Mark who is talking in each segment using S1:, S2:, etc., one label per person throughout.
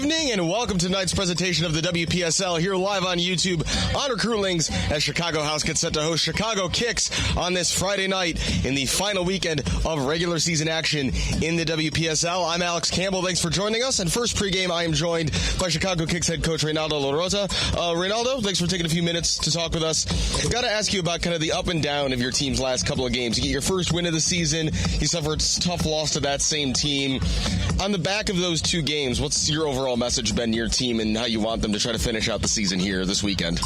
S1: evening and welcome to tonight's presentation of the WPSL here live on YouTube on Recruitlings as Chicago House gets set to host Chicago Kics on this Friday night in the final weekend of regular season action in the WPSL. I'm Alex Campbell. Thanks for joining us. And first pregame, I am joined by Chicago Kics head coach Reynaldo La Rosa. Reynaldo, thanks for taking a few minutes to talk with us. Got to ask you about kind of the up and down of your team's last couple of games. You get your first win of the season. You suffered a tough loss to that same team. On the back of those two games, what's your overall message been to your team and how you want them to try to finish out the season here this weekend?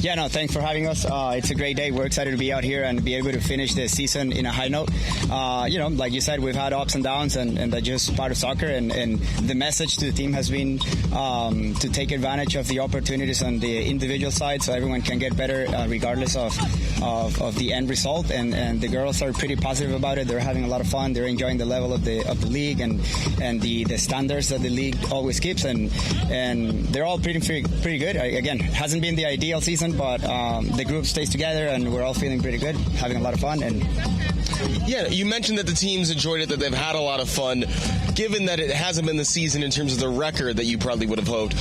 S2: Yeah, no, thanks for having us. It's a great day. We're excited to be out here and be able to finish the season in a high note. Like you said, we've had ups and downs, and that's just part of soccer. And the message to the team has been to take advantage of the opportunities on the individual side so everyone can get better regardless of the end result. And the girls are pretty positive about it. They're having a lot of fun. They're enjoying the level of the league and the standards that the league always keeps. And they're all pretty good. Again, it hasn't been the ideal season, but the group stays together and we're all feeling pretty good, having a lot of fun. And
S1: yeah, you mentioned that the teams enjoyed it, that they've had a lot of fun. Given that it hasn't been the season in terms of the record that you probably would have hoped,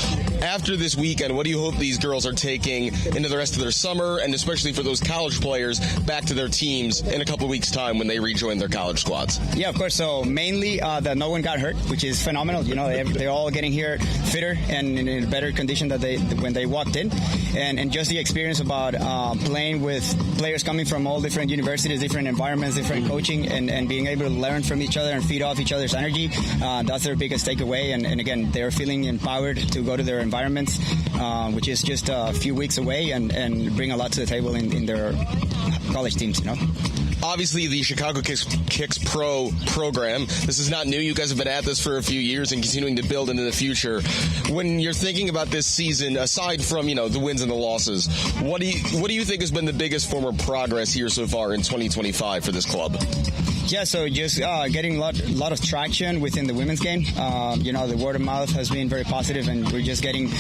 S1: after this weekend, what do you hope these girls are taking into the rest of their summer, and especially for those college players, back to their teams in a couple of weeks' time when they rejoin their college squads?
S2: Yeah, of course. So mainly that no one got hurt, which is phenomenal. You know, they're all getting here fitter and in a better condition than when they walked in. And just the experience about playing with players coming from all different universities, different environments, different coaching, and being able to learn from each other and feed off each other's energy. That's their biggest takeaway. And again, they're feeling empowered to go to their environments, which is just a few weeks away, and bring a lot to the table in their college teams, you know.
S1: Obviously, the Chicago Kics Pro program, this is not new. You guys have been at this for a few years and continuing to build into the future. When you're thinking about this season, aside from, the wins and the losses, what do you think has been the biggest form of progress here so far in 2025 for this club?
S2: Yeah, so just getting a lot of traction within the women's game. The word of mouth has been very positive, and we're just getting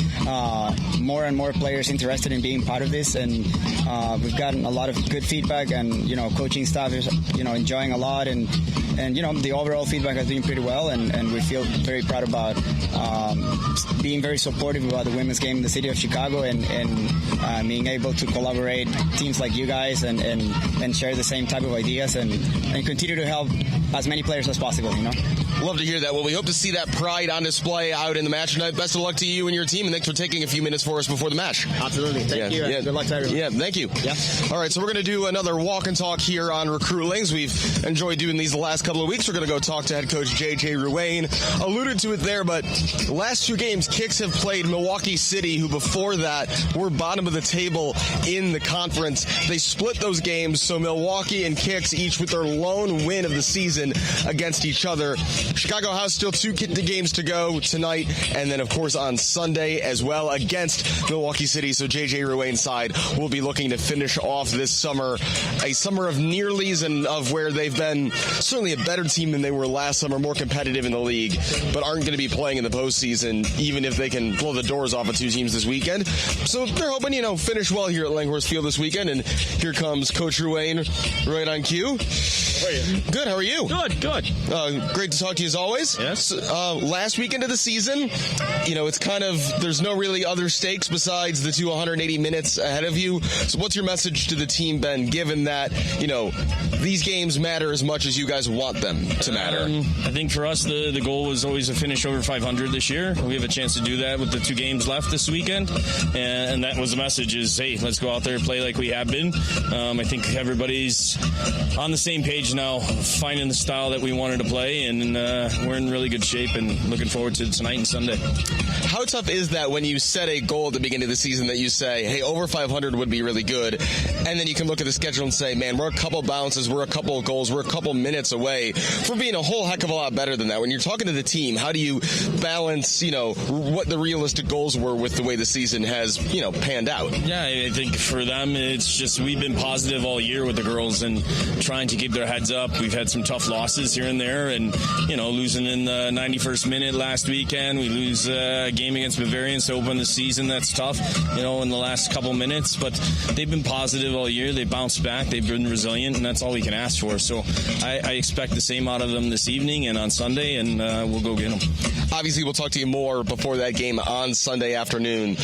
S2: more and more players interested in being part of this. And we've gotten a lot of good feedback, and coaching staff is enjoying a lot, and the overall feedback has been pretty well, and we feel very proud about being very supportive about the women's game in the city of Chicago, and being able to collaborate teams like you guys and share the same type of ideas and continue to help as many players as possible,
S1: Love to hear that. Well, we hope to see that pride on display out in the match tonight. Best of luck to you and your team, and thanks for taking a few minutes for us before the match.
S2: Absolutely. Thank you. Good luck to everyone.
S1: Yeah, thank you.
S2: Yeah.
S1: All right, so we're going to do another walk and talk here on Recruitlings. We've enjoyed doing these the last couple of weeks. We're going to go talk to head coach J.J. Ruane. Alluded to it there, but the last two games, Kics have played Milwaukee City, who before that were bottom of the table in the conference. They split those games, so Milwaukee and Kics each with their lone win of the season against each other. Chicago House still two games to go tonight, and then, of course, on Sunday as well against Milwaukee City. So J.J. Ruane's side will be looking to finish off this summer, a summer of nearlies and of where they've been certainly a better team than they were last summer, more competitive in the league, but aren't going to be playing in the postseason, even if they can blow the doors off of two teams this weekend. So they're hoping, finish well here at Langhorst Field this weekend, and here comes Coach Ruane right on cue.
S3: How are you?
S1: Good, how are you?
S3: Good.
S1: Great to talk to you as always.
S3: Yes.
S1: Last weekend of the season, it's kind of, there's no really other stakes besides the 180 minutes ahead of you. So what's your message to the team, Ben, given that, these games matter as much as you guys want them to matter?
S3: I think for us, the goal was always to finish over 500 this year. We have a chance to do that with the two games left this weekend. And that was the message is, hey, let's go out there and play like we have been. I think everybody's on the same page now, finding the style that we wanted to play, and we're in really good shape and looking forward to tonight and Sunday.
S1: How tough is that when you set a goal at the beginning of the season that you say, hey, over 500 would be really good, and then you can look at the schedule and say, man, we're a couple bounces, we're a couple of goals, we're a couple minutes away from being a whole heck of a lot better than that. When you're talking to the team, how do you balance, what the realistic goals were with the way the season has, panned out?
S3: Yeah, I think for them, it's just we've been positive all year with the girls and trying to keep their heads up. We've had some tough losses here and there, and, losing in the 91st minute last weekend. We lose a game against Bavarians to open the season. That's tough, in the last couple minutes. But they've been positive all year. They bounced back. They've been resilient, and that's all we can ask for. So I expect expect the same out of them this evening and on Sunday, and we'll go get them.
S1: Obviously, we'll talk to you more before that game on Sunday afternoon.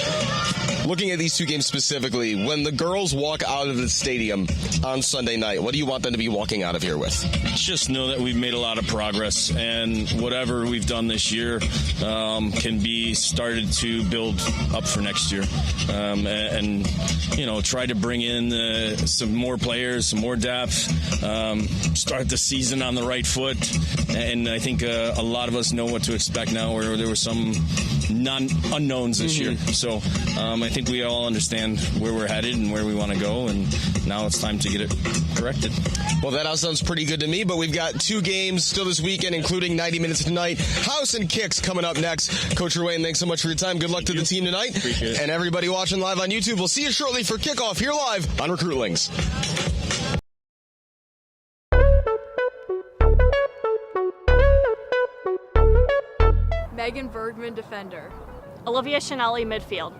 S1: Looking at these two games specifically, when the girls walk out of the stadium on Sunday night, what do you want them to be walking out of here with?
S3: Just know that we've made a lot of progress, and whatever we've done this year can be started to build up for next year. And try to bring in some more players, some more depth, start the season on the right foot. And I think a lot of us know what to expect now, where there were some unknowns this year. So I think we all understand where we're headed and where we want to go, and now it's time to get it corrected.
S1: Well, that all sounds pretty good to me, but we've got two games still this weekend, including 90 minutes tonight. House and Kics coming up next. Coach Ruane, thanks so much for your time. Good luck to the team tonight.
S3: Appreciate it.
S1: And everybody watching live on YouTube, we'll see you shortly for kickoff here live on Recruitlings.
S4: Megan Bergman, defender.
S5: Olivia Chianelli, midfield.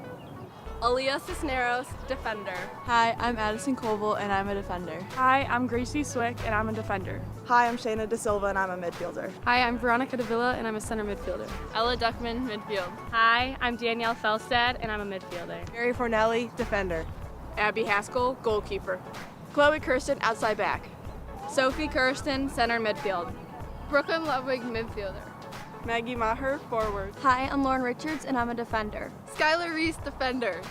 S4: Aleyia Cisneros, defender.
S6: Hi, I'm Addison Coval, and I'm a defender.
S7: Hi, I'm Gracie Cwik, and I'm a defender.
S6: Hi, I'm Shayna DaSilva, and I'm a midfielder.
S7: Hi, I'm Veronica Davila, and I'm a center midfielder.
S4: Ella Duckman, midfield.
S5: Hi, I'm Danielle Fjeldsted, and I'm a midfielder.
S6: Mary Fornelli, defender.
S4: Abby Haskell, goalkeeper. Chloe Kirsten, outside back. Sophie Kirsten, center midfield. Brooklyn Ludwig, midfielder.
S6: Maggie Maher, forward.
S8: Hi, I'm Lauren Richards, and I'm a defender.
S4: Skylar Reese, defender.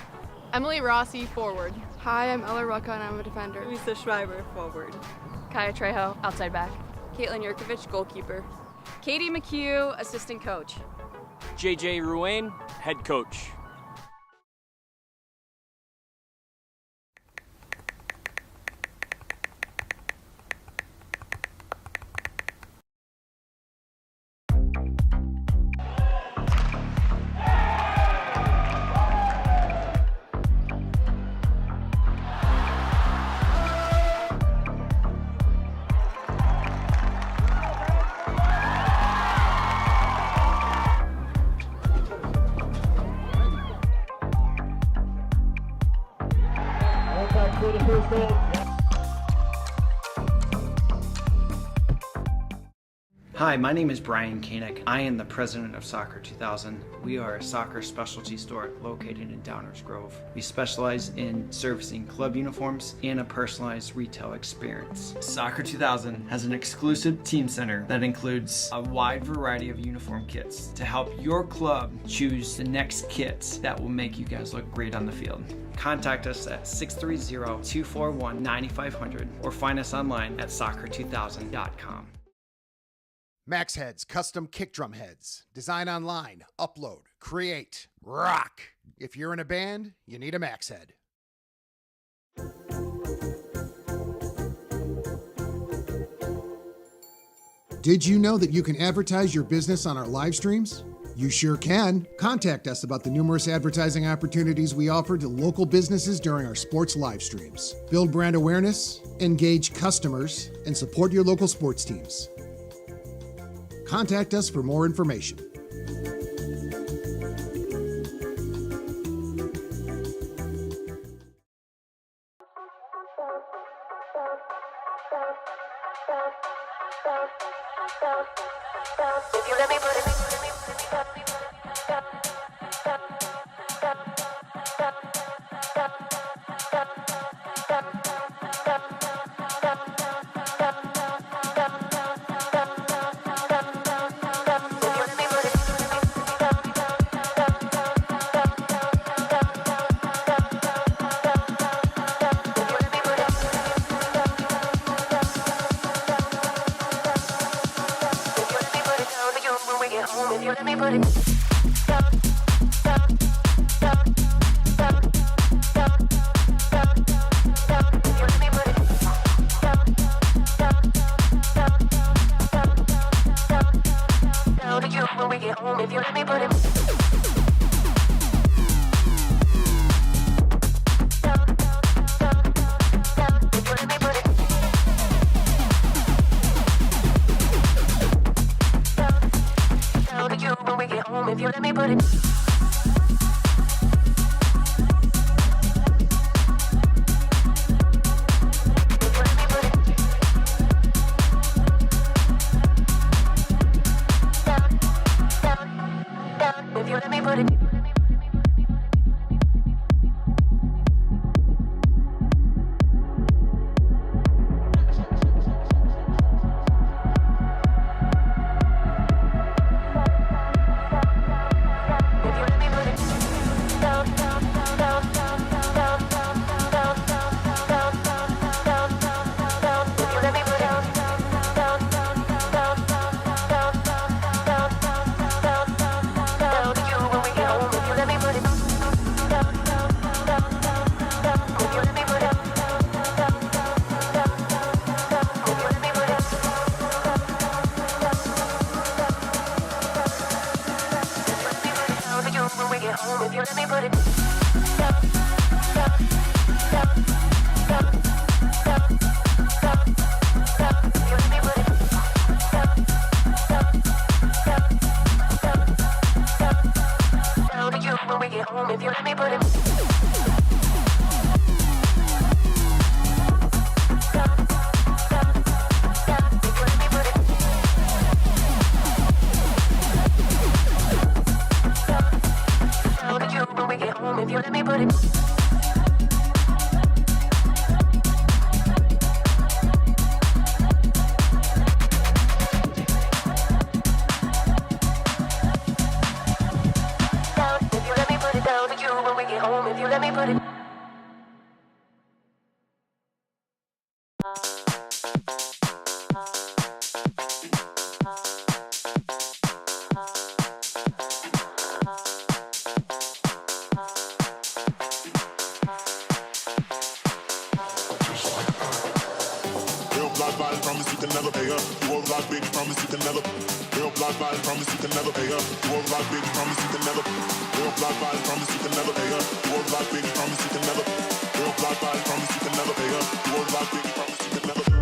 S4: Emily Rossi, forward.
S7: Hi, I'm Ella Rucka, and I'm a defender.
S6: Louisa Schreiber, forward.
S4: Kya Trejo, outside back. Caitlin Yurkovich, goalkeeper. Katie McCue, assistant coach.
S9: JJ Ruane, head coach.
S10: Hi, my name is Brian Koenig. I am the president of Soccer 2000. We are a soccer specialty store located in Downers Grove. We specialize in servicing club uniforms and a personalized retail experience. Soccer 2000 has an exclusive team center that includes a wide variety of uniform kits to help your club choose the next kits that will make you guys look great on the field. Contact us at 630-241-9500 or find us online at soccer2000.com.
S11: Max Heads custom kick drum heads. Design online, upload, create, rock. If you're in a band, you need a Max Head. Did you know that you can advertise your business on our live streams? You sure can. Contact us about the numerous advertising opportunities we offer to local businesses during our sports live streams. Build brand awareness, engage customers, and support your local sports teams. Contact us for more information.
S12: promise you can never pay up. You won't like big, promise you can never. Real block by promise you can never pay up. You won't like big, promise you can never. Real block by promise you can never pay up. You won't like big, promise you can never. Real block by promise you can never pay up. You won't like big, promise you can never.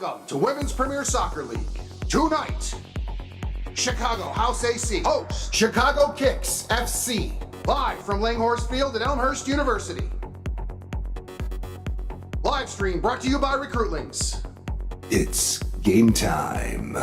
S11: Welcome to Women's Premier Soccer League. Tonight, Chicago House AC hosts Chicago Kics FC, live from Langhorst Field at Elmhurst University. Live stream brought to you by Recruitlings. It's game time.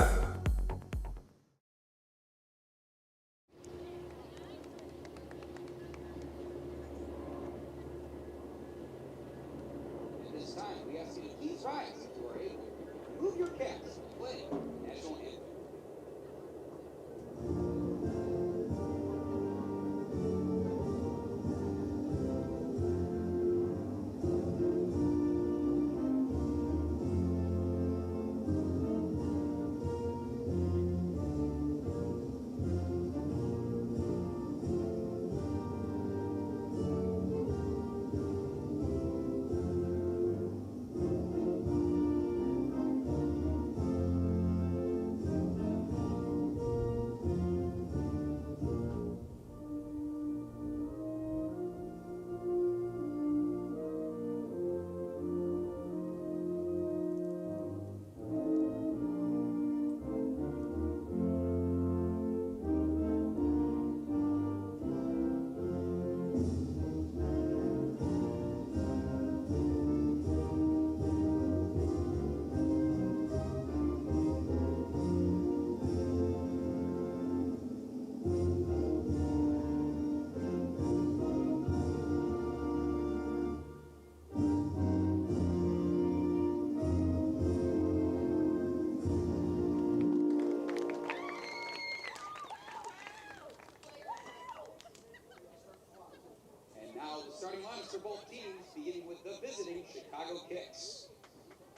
S13: Starting lineups for both teams, beginning with the visiting Chicago Kics.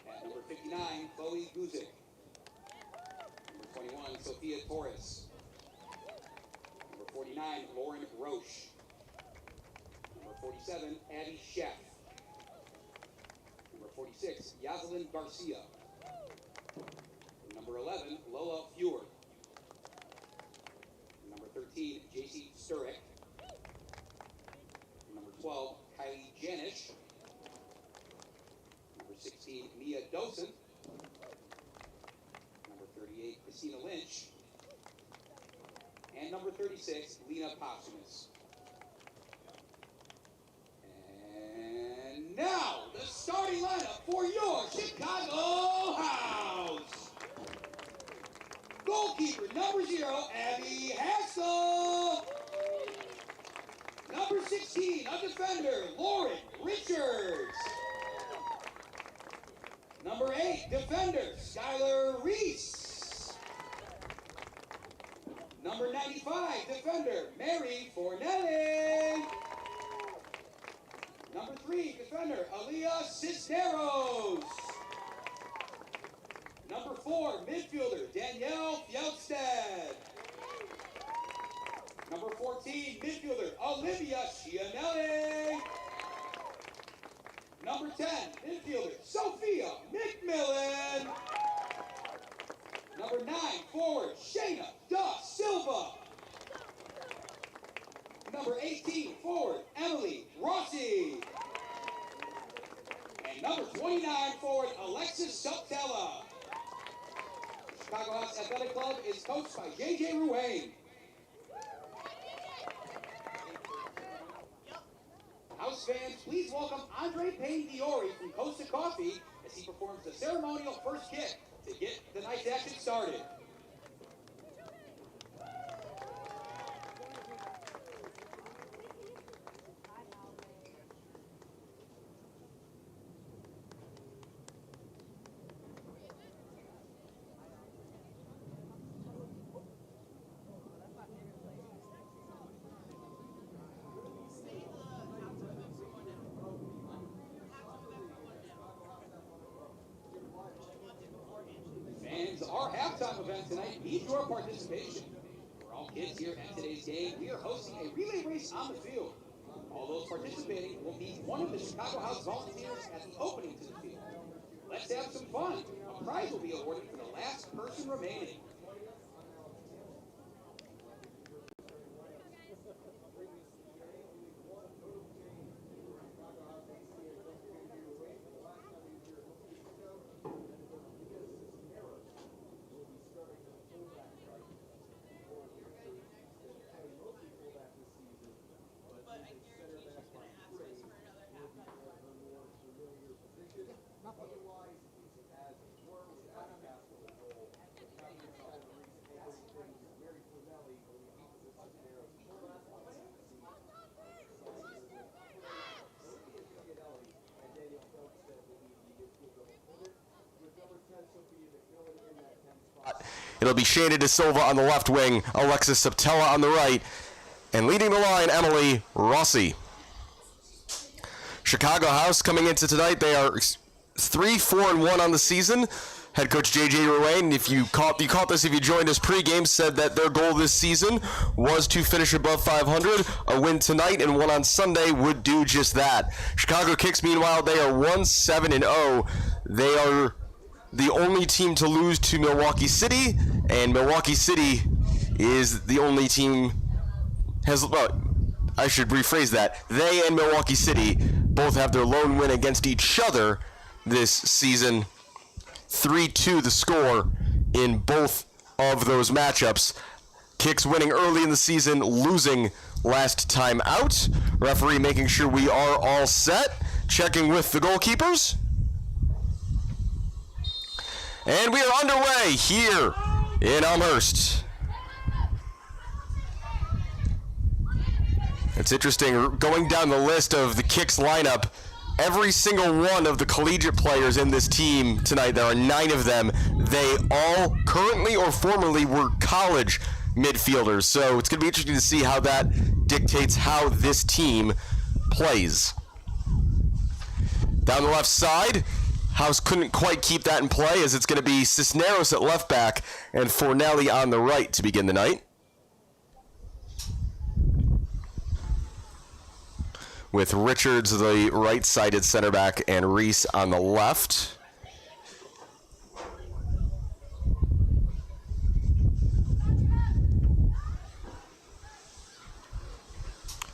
S13: At number 59, Chloe Guzik. Number 21, Sophia Torres. Number 49, Lauren Roche. Number 47, Abby Haskell. Number 46, Yaselin Garcia. Number 11, Lola Fjord. Number 13, JC Sturek. Number 12, Kylie Janish. Number 16, Mia Dosen. Number 38, Christina Lynch. And number 36, Lena Posthumous. And now, the starting lineup for your Chicago House. Goalkeeper, number 0, Abby Haskell. Number 16, a defender, Lauren Richards. Number 8, defender, Skylar Reese. Number 95, defender, Mary Fornelli. Number 3, defender, Aleyia Cisneros. Number 4, midfielder, Danielle Fjeldsted. Number 14, midfielder, Olivia Chianelli. Number 10, midfielder, Sophia McMillan. Number 9, forward, Shayna DaSilva. Number 18, forward, Emily Rossi. And number 29, forward, Alexis Suptela. Chicago House Athletic Club is coached by J.J. Ruane. House fans, please welcome Andre Payne-Diori from Costa Coffee as he performs the ceremonial first kick to get the night's action started. Our halftime event tonight needs your participation. For all kids here at today's game, we are hosting a relay race on the field. All those participating will meet one of the Chicago House volunteers at the opening to the field. Let's have some fun. A prize will be awarded for the last person remaining.
S1: it'll be Shayna DaSilva on the left wing, Alexis Suptela on the right, and leading the line, Emily Rossi. Chicago House coming into tonight, they are 3-4-1 on the season. Head coach Jay Ruane, if you caught this, if you joined us pregame, said that their goal this season was to finish above 500. A win tonight and one on Sunday would do just that. Chicago Kics, meanwhile, they are 1-7-0. They are the only team to lose to Milwaukee City, and Milwaukee City is the only team I should rephrase that. They and Milwaukee City both have their lone win against each other this season. 3-2 the score in both of those matchups. Kics winning early in the season, losing last time out. Referee making sure we are all set. Checking with the goalkeepers. And we are underway here in Elmhurst. It's interesting, going down the list of the Kics lineup, every single one of the collegiate players in this team tonight, there are 9 of them, they all currently or formerly were college midfielders. So it's going to be interesting to see how that dictates how this team plays. Down the left side, House couldn't quite keep that in play, as it's going to be Cisneros at left back and Fornelli on the right to begin the night. With Richards, the right-sided center back, and Reese on the left.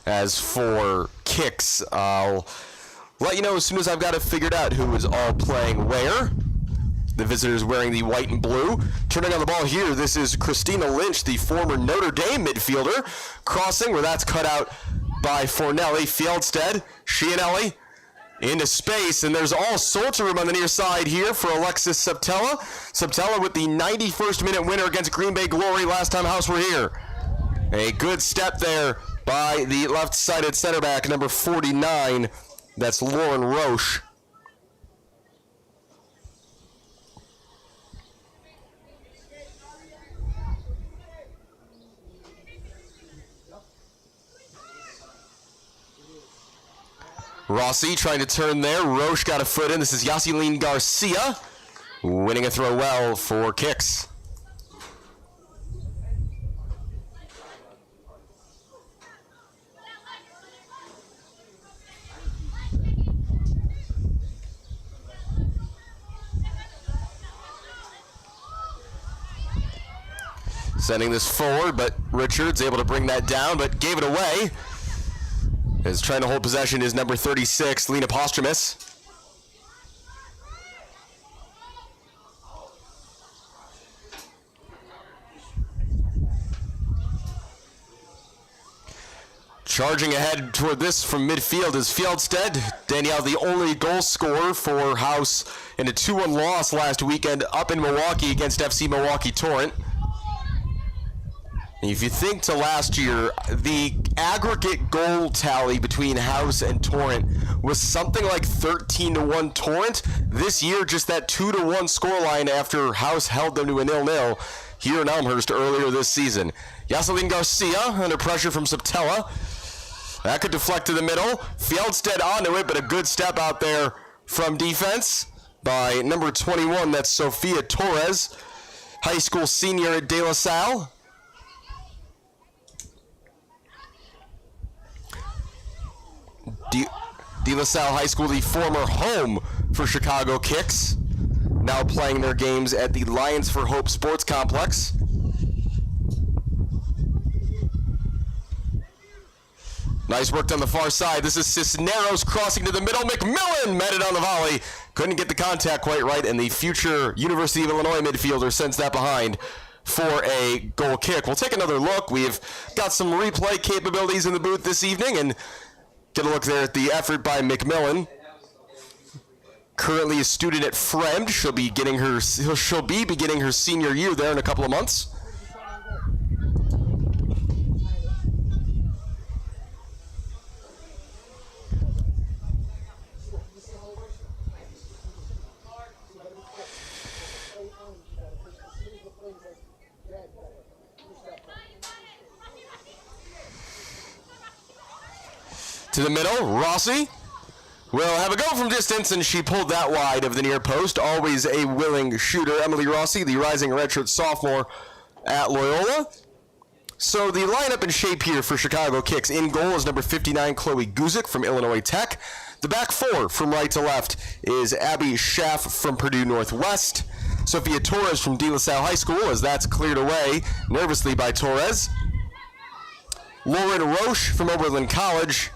S1: As for Kics, I'll let you know as soon as I've got it figured out who is all playing where. The visitors wearing the white and blue. Turning on the ball here, this is Christina Lynch, the former Notre Dame midfielder. Crossing where that's cut out by Fornelli, Fjeldsted, Chianelli into space, and there's all sorts of room on the near side here for Alexis Suptela. Suptela with the 91st minute winner against Green Bay Glory last time House were here. A good step there by the left-sided center back, number 49. That's Lauren Roche. Rossi trying to turn there. Roche got a foot in. This is Yaseline Garcia winning a throw well for Kics. Sending this forward, but Richards able to bring that down, but gave it away. Is trying to hold possession is number 36, Lena Posthumus. Charging ahead toward this from midfield is Fjeldsted. Danielle, the only goal scorer for House in a 2-1 loss last weekend up in Milwaukee against FC Milwaukee Torrent. If you think to last year, the aggregate goal tally between House and Torrent was something like 13-1 Torrent. This year, just that 2-1 scoreline after House held them to a 0-0 here in Elmhurst earlier this season. Yaseline Garcia under pressure from Suptela. That could deflect to the middle. Fjeldsted onto it, but a good step out there from defense by number 21. That's Sophia Torres, high school senior at De La Salle. De La Salle High School, the former home for Chicago Kics, now playing their games at the Lions for Hope Sports Complex. Nice work on the far side. This is Cisneros crossing to the middle. McMillan met it on the volley. Couldn't get the contact quite right, and the future University of Illinois midfielder sends that behind for a goal kick. We'll take another look. We've got some replay capabilities in the booth this evening, and get a look there at the effort by McMillan. Currently a student at Fremd. She'll be beginning her senior year there in a couple of months. To the middle, Rossi will have a go from distance, and she pulled that wide of the near post. Always a willing shooter. Emily Rossi, the rising redshirt sophomore at Loyola. So the lineup and shape here for Chicago Kics. In goal is number 59, Kya Trejo from Illinois Tech. The back four from right to left is Abby Schaff from Purdue Northwest. Sophia Torres from De La Salle High School, as that's cleared away nervously by Torres. Lauren Roche from Oberlin College.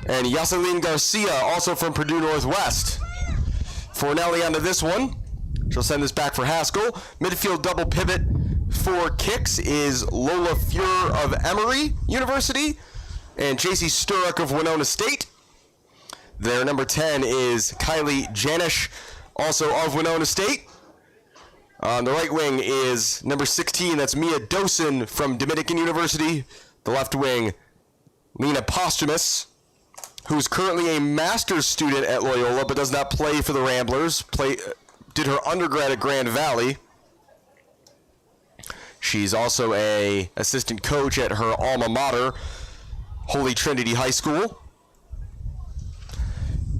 S1: And Yaseline Garcia, also from Purdue Northwest. Fornelli onto this one. She'll send this back for Haskell. Midfield double pivot for Kics is Lola Fuhr of Emory University and JC Sturrock of Winona State. Their number 10 is Kylie Janish, also of Winona State. On the right wing is number 16, that's Mia Dosen from Dominican University. The left wing, Lena Posthumus, who's currently a master's student at Loyola but does not play for the Ramblers. Did her undergrad at Grand Valley. She's also a assistant coach at her alma mater, Holy Trinity High School.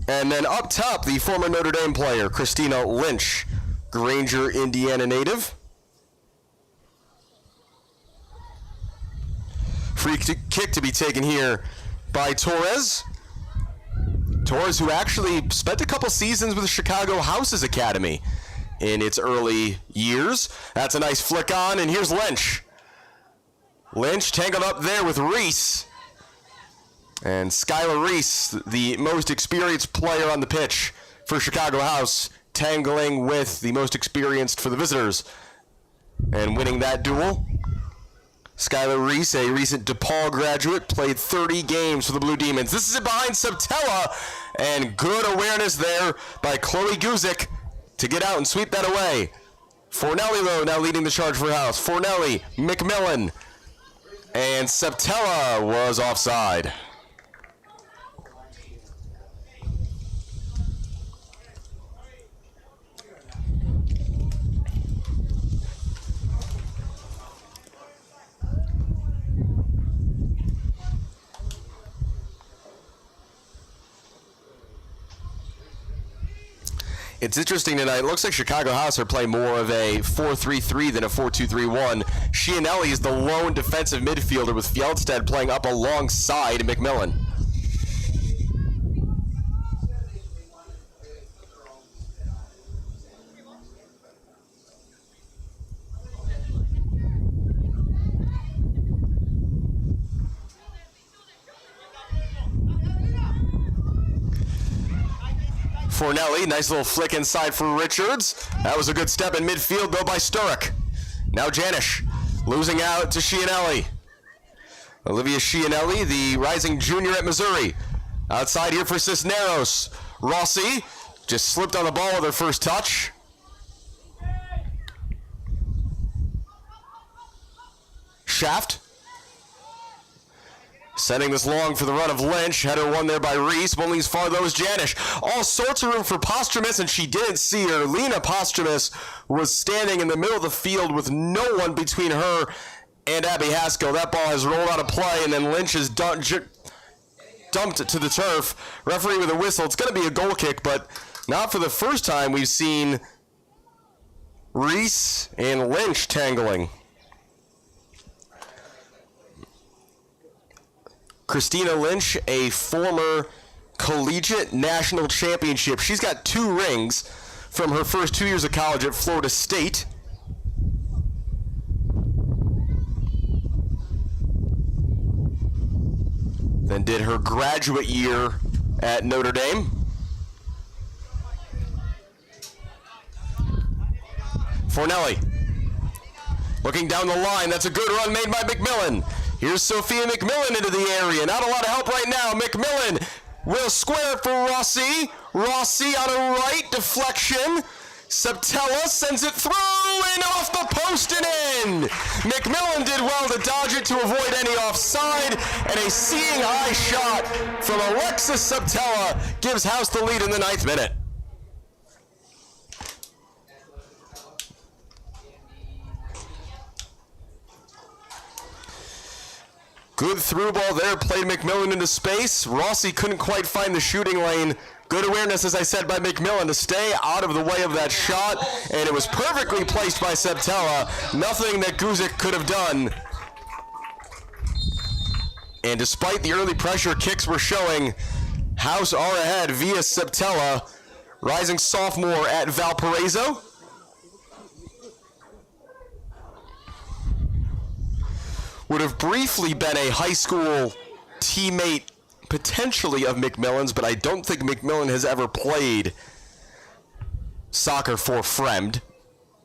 S1: And then up top, the former Notre Dame player, Christina Lynch, Granger, Indiana native. Free kick to be taken here by Torres. Torres, who actually spent a couple seasons with the Chicago Houses Academy in its early years. That's a nice flick on, and here's Lynch. Lynch tangled up there with Reese. And Skylar Reese, the most experienced player on the pitch for Chicago House, tangling with the most experienced for the visitors and winning that duel. Skylar Reese, a recent DePaul graduate, played 30 games for the Blue Demons. This is it behind Suptela, and good awareness there by Kya Trejo to get out and sweep that away. Fornelli, though, now leading the charge for House. Fornelli, McMillan, and Suptela was offside. It's interesting tonight. It looks like Chicago House are playing more of a 4-3-3 than a 4-2-3-1. Chianelli is the lone defensive midfielder with Fjeldsted playing up alongside McMillan. Fornelli, nice little flick inside for Richards. That was a good step in midfield, though, by Sturrock. Now Janish, losing out to Chianelli. Olivia Chianelli, the rising junior at Missouri. Outside here for Cisneros. Rossi just slipped on the ball with her first touch. Shaft. Sending this long for the run of Lynch. Header won there by Reese. Only as far though as Janish. All sorts of room for Posthumus, and she didn't see her. Lena Posthumus was standing in the middle of the field with no one between her and Abby Haskell. That ball has rolled out of play, and then Lynch is dumped it to the turf. Referee with a whistle. It's going to be a goal kick, but not for the first time we've seen Reese and Lynch tangling. Christina Lynch, a former collegiate national championship. She's got 2 rings from her first 2 years of college at Florida State. Then did her graduate year at Notre Dame. Fornelli looking down the line. That's a good run made by McMillan. Here's Sophia McMillan into the area. Not a lot of help right now. McMillan will square it for Rossi. Rossi on a right deflection. Suptela sends it through and off the post and in. McMillan did well to dodge it to avoid any offside, and a seeing eye shot from Alexis Suptela gives House the lead in the 9th minute. Good through ball there, played McMillan into space. Rossi couldn't quite find the shooting lane. Good awareness, as I said, by McMillan to stay out of the way of that shot, and it was perfectly placed by Suptela. Nothing that Guzik could have done. And despite the early pressure Kics were showing, House are ahead via Suptela, rising sophomore at Valparaiso. Would have briefly been a high school teammate potentially of McMillan's, but I don't think McMillan has ever played soccer for Fremd.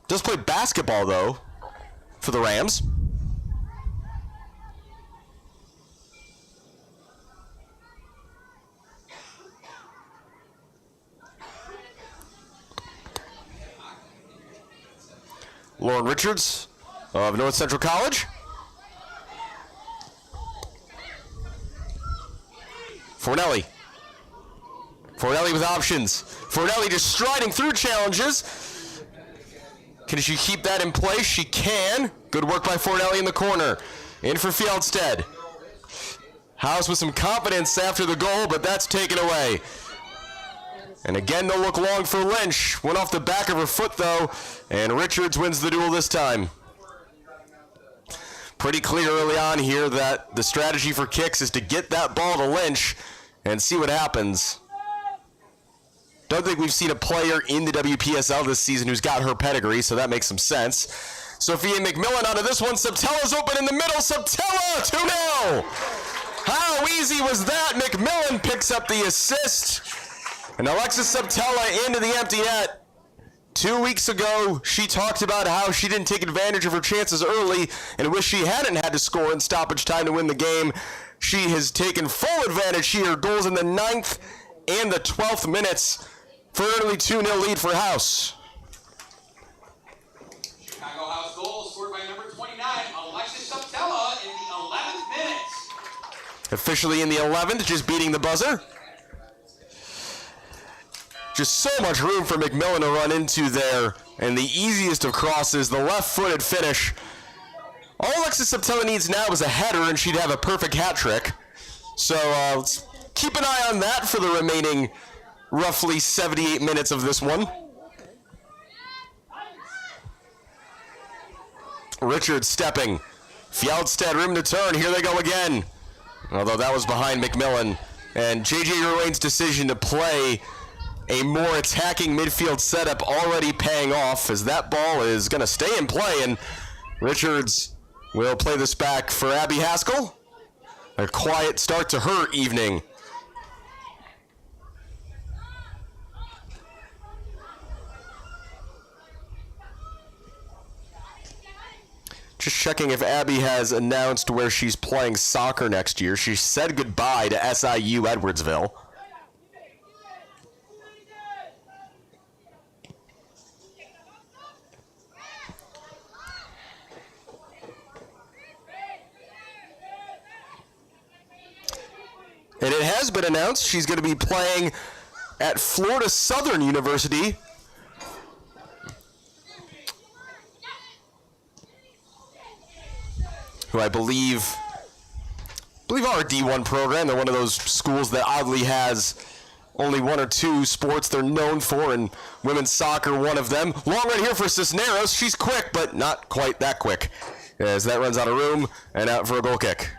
S1: Does play basketball, though, for the Rams. Lauren Richards of North Central College. Fornelli with options. Fornelli just striding through challenges. Can she keep that in place? She can. Good work by Fornelli in the corner. In for Fjeldsted. House with some confidence after the goal, but that's taken away. And again, no look long for Lynch. Went off the back of her foot, though, and Richards wins the duel this time. Pretty clear early on here that the strategy for Kics is to get that ball to Lynch and see what happens. Don't think we've seen a player in the WPSL this season who's got her pedigree, so that makes some sense. Sophia McMillan out of this one. Suptela's open in the middle. Suptela, 2-0. How easy was that? McMillan picks up the assist. And Alexis Suptela into the empty net. 2 weeks ago, she talked about how she didn't take advantage of her chances early and wished she hadn't had to score in stoppage time to win the game. She has taken full advantage here. Goals in the 9th and the 12th minutes for an early 2-0 lead for House.
S13: Chicago House goal scored by number 29, Alexis Suptela, in the 11th minute.
S1: Officially in the 11th, just beating the buzzer. Just so much room for McMillan to run into there. And the easiest of crosses, the left-footed finish. All Alexis Suptela needs now is a header, and she'd have a perfect hat trick. So let's keep an eye on that for the remaining roughly 78 minutes of this one. Richards stepping. Fjeldsted, room to turn. Here they go again. Although that was behind McMillan. And J.J. Ruane's decision to play a more attacking midfield setup already paying off, as that ball is going to stay in play, and Richards will play this back for Abby Haskell. A quiet start to her evening. Just checking if Abby has announced where she's playing soccer next year. She said goodbye to SIU Edwardsville. And it has been announced she's going to be playing at Florida Southern University. Who I believe are a D1 program. They're one of those schools that oddly has only one or two sports they're known for, and women's soccer one of them. Long run here for Cisneros. She's quick, but not quite that quick, as that runs out of room and out for a goal kick.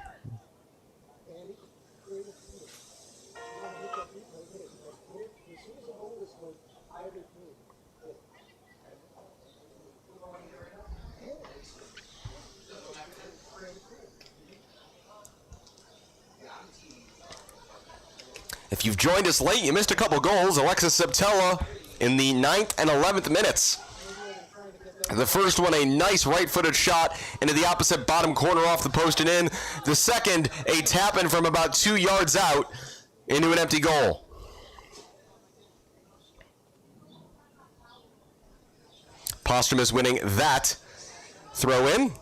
S1: If you've joined us late, you missed a couple goals. Alexis Suptela in the 9th and 11th minutes. The first one, a nice right-footed shot into the opposite bottom corner off the post and in. The second, a tap-in from about 2 yards out into an empty goal. Posthumous winning that throw-in.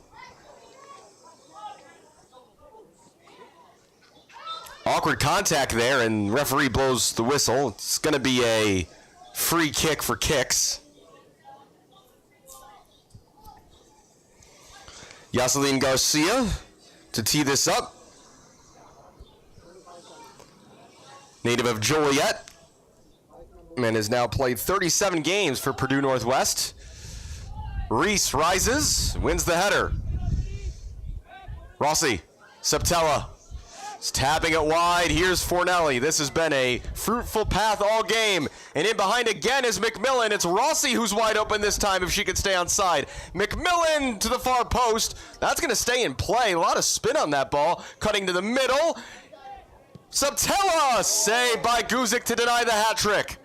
S1: Awkward contact there, and referee blows the whistle. It's going to be a free kick for Kics. Yaseline Garcia to tee this up. native of Joliet, and has now played 37 games for Purdue Northwest. Reese rises, wins the header. Rossi, Suptela, is tapping it wide. Here's Fornelli. This has been a fruitful path all game. And in behind again is McMillan. It's Rossi who's wide open this time if she can stay on side. McMillan to the far post. That's going to stay in play. A lot of spin on that ball. Cutting to the middle. Suptela, saved by Guzik to deny the hat trick.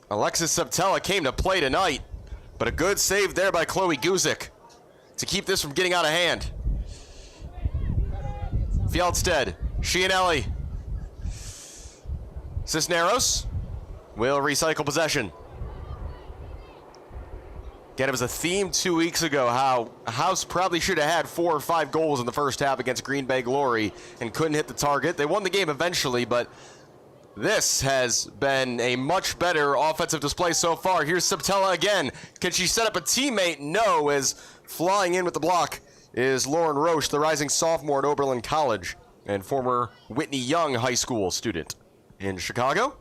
S1: Alexis Suptela came to play tonight, but a good save there by Chloe Guzik to keep this from getting out of hand. Fjeldsted, Chianelli. Cisneros will recycle possession. Again, it was a theme 2 weeks ago how House probably should have had 4 or 5 goals in the first half against Green Bay Glory and couldn't hit the target. They won the game eventually, but this has been a much better offensive display so far. Here's Suptela again. Can she set up a teammate? No, as flying in with the block is Lauren Roche, the rising sophomore at Oberlin College and former Whitney Young High School student in Chicago.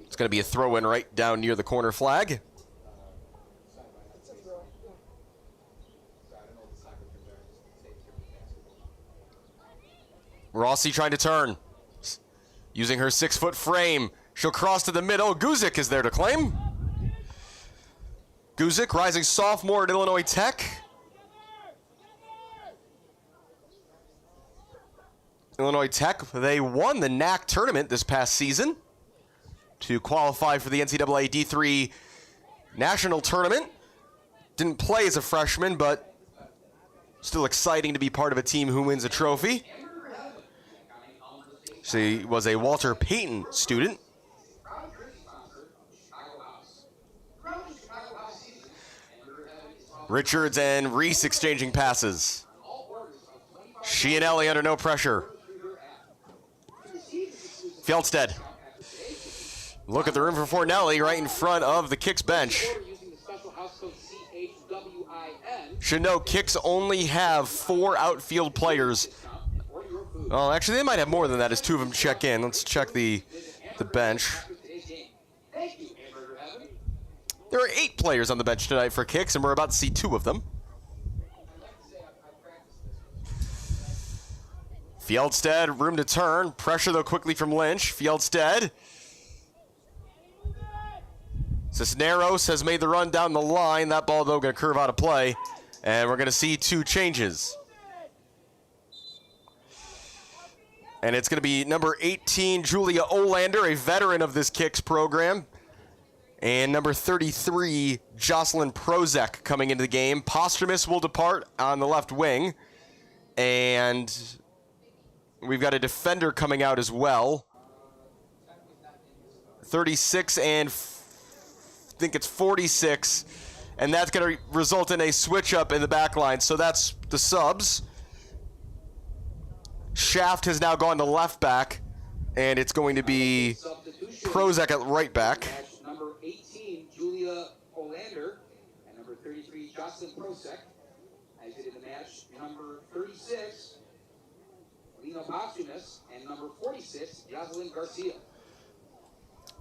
S1: It's going to be a throw-in right down near the corner flag. Rossi trying to turn. Using her 6-foot frame. She'll cross to the middle. Guzik is there to claim. Guzik, rising sophomore at Illinois Tech. Illinois Tech, they won the NAC tournament this past season to qualify for the NCAA D3 national tournament. Didn't play as a freshman, but still exciting to be part of a team who wins a trophy. She was a Walter Payton student. Richards and Reese exchanging passes. Chianelli under no pressure. Fjeldsted. Look at the room for Fornelli right in front of the Kics bench. Should know Kics only have 4 outfield players. Oh, actually, they might have more than that as 2 of them check in. Let's check the bench. There are 8 players on the bench tonight for Kics, and we're about to see 2 of them. Fjeldsted, room to turn. Pressure, though, quickly from Lynch. Fjeldsted. Cisneros has made the run down the line. That ball, though, going to curve out of play. And we're going to see 2 changes. And it's going to be number 18, Julia Olander, a veteran of this Kics program. And number 33, Jocelyn Prozek coming into the game. Posthumus will depart on the left wing. And we've got a defender coming out as well. 36 and I think it's 46. And that's going to result in a switch up in the back line. So that's the subs. Shaft has now gone to left back, and it's going to be Prozek at right back.
S13: Number 18, Julia Olander, and number 33, Jocelyn Prozek. Exited the match, number 36, Lena Posthumus, and number 46, Jocelyn Garcia.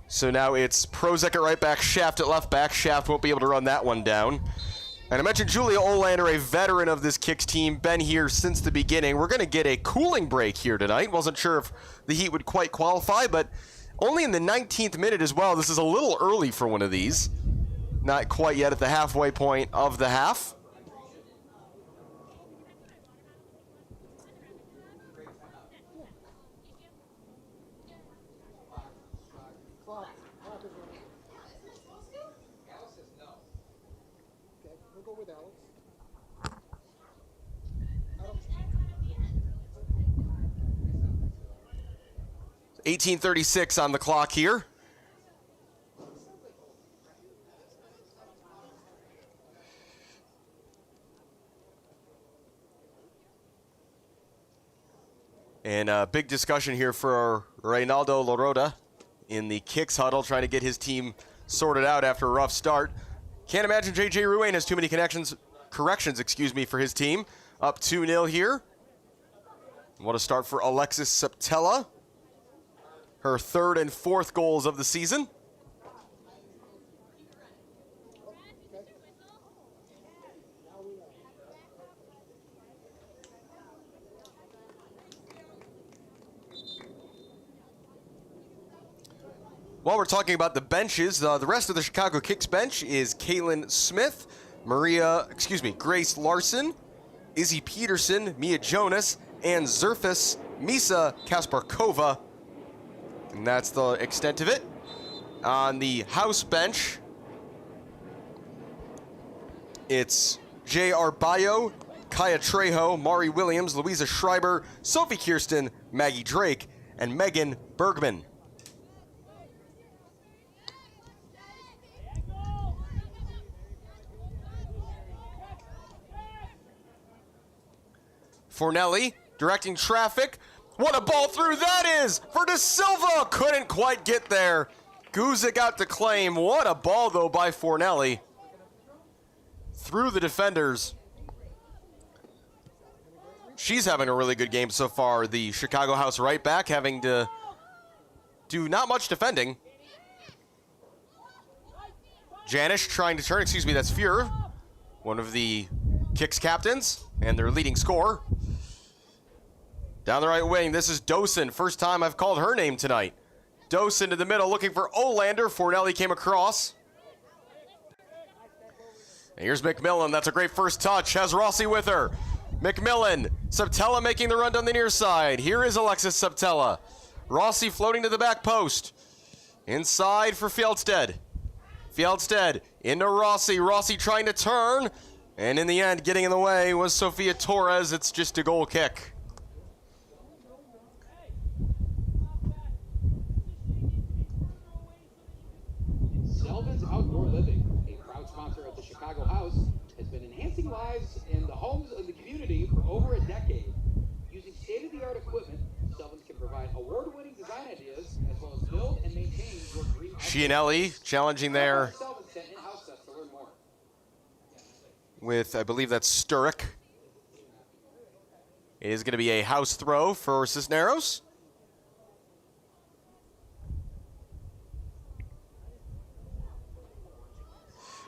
S1: So now it's Prozek at right back, Shaft at left back. Shaft won't be able to run that one down. And I mentioned Julia Olander, a veteran of this Kics team, been here since the beginning. We're going to get a cooling break here tonight. Wasn't sure if the Heat would quite qualify, but only in the 19th minute as well. This is a little early for one of these. Not quite yet at the halfway point of the half.
S11: We'll go with Alex.
S1: 18:36 on the clock here. And a big discussion here for Reynaldo Loroda in the Kics huddle, trying to get his team sorted out after a rough start. Can't imagine J.J. Ruane has too many connections corrections, for his team. Up 2-0 here. What a start for Alexis Suptela. Her third and fourth goals of the season. While we're talking about the benches, the rest of the Chicago Kics bench is Caitlin Smith, Grace Larson, Izzy Peterson, Mia Jonas, Ann Zerfus, Misa Kasparkova. And that's the extent of it. On the house bench, it's Jay Arballo, Kya Trejo, Mari Williams, Louisa Schreiber, Sophie Kirsten, Maggie Drake, and Megan Bergman. Fornelli directing traffic. What a ball through that is for DaSilva. Couldn't quite get there. Guzik out to claim. What a ball, though, by Fornelli. Through the defenders. She's having a really good game so far. The Chicago House right back having to do not much defending. Janish trying to turn. That's Fuhr, one of the Kics captains and their leading scorer. Down the right wing, this is Dosen. First time I've called her name tonight. Dosen to the middle, looking for Olander. Fornelli came across. And here's McMillan. That's a great first touch. Has Rossi with her. McMillan. Suptela making the run down the near side. Here is Alexis Suptela. Rossi floating to the back post. Inside for Fjeldsted. Fjeldsted into Rossi. Rossi trying to turn. And in the end, getting in the way was Sofia Torres. It's just a goal kick.
S13: Selva's Outdoor Living, a proud sponsor of the Chicago House, has been enhancing lives in the homes of the community for over a decade. Using state-of-the-art equipment, Selva's can provide award-winning design ideas as well as build and maintain your dream house.
S1: Chianelli challenging there with, I believe that's Sturrock. It is going to be a house throw for Cisneros.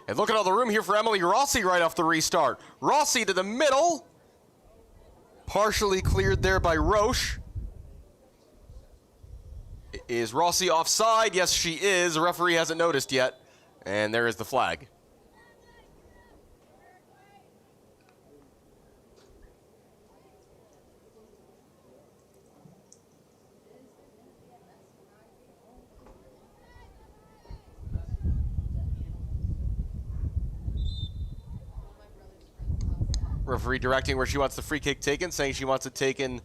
S1: And look at all the room here for Emily Rossi right off the restart. Rossi to the middle. Partially cleared there by Roche. Is Rossi offside? Yes, she is. The referee hasn't noticed yet. And there is the flag. Referee directing where she wants the free kick taken, saying she wants it taken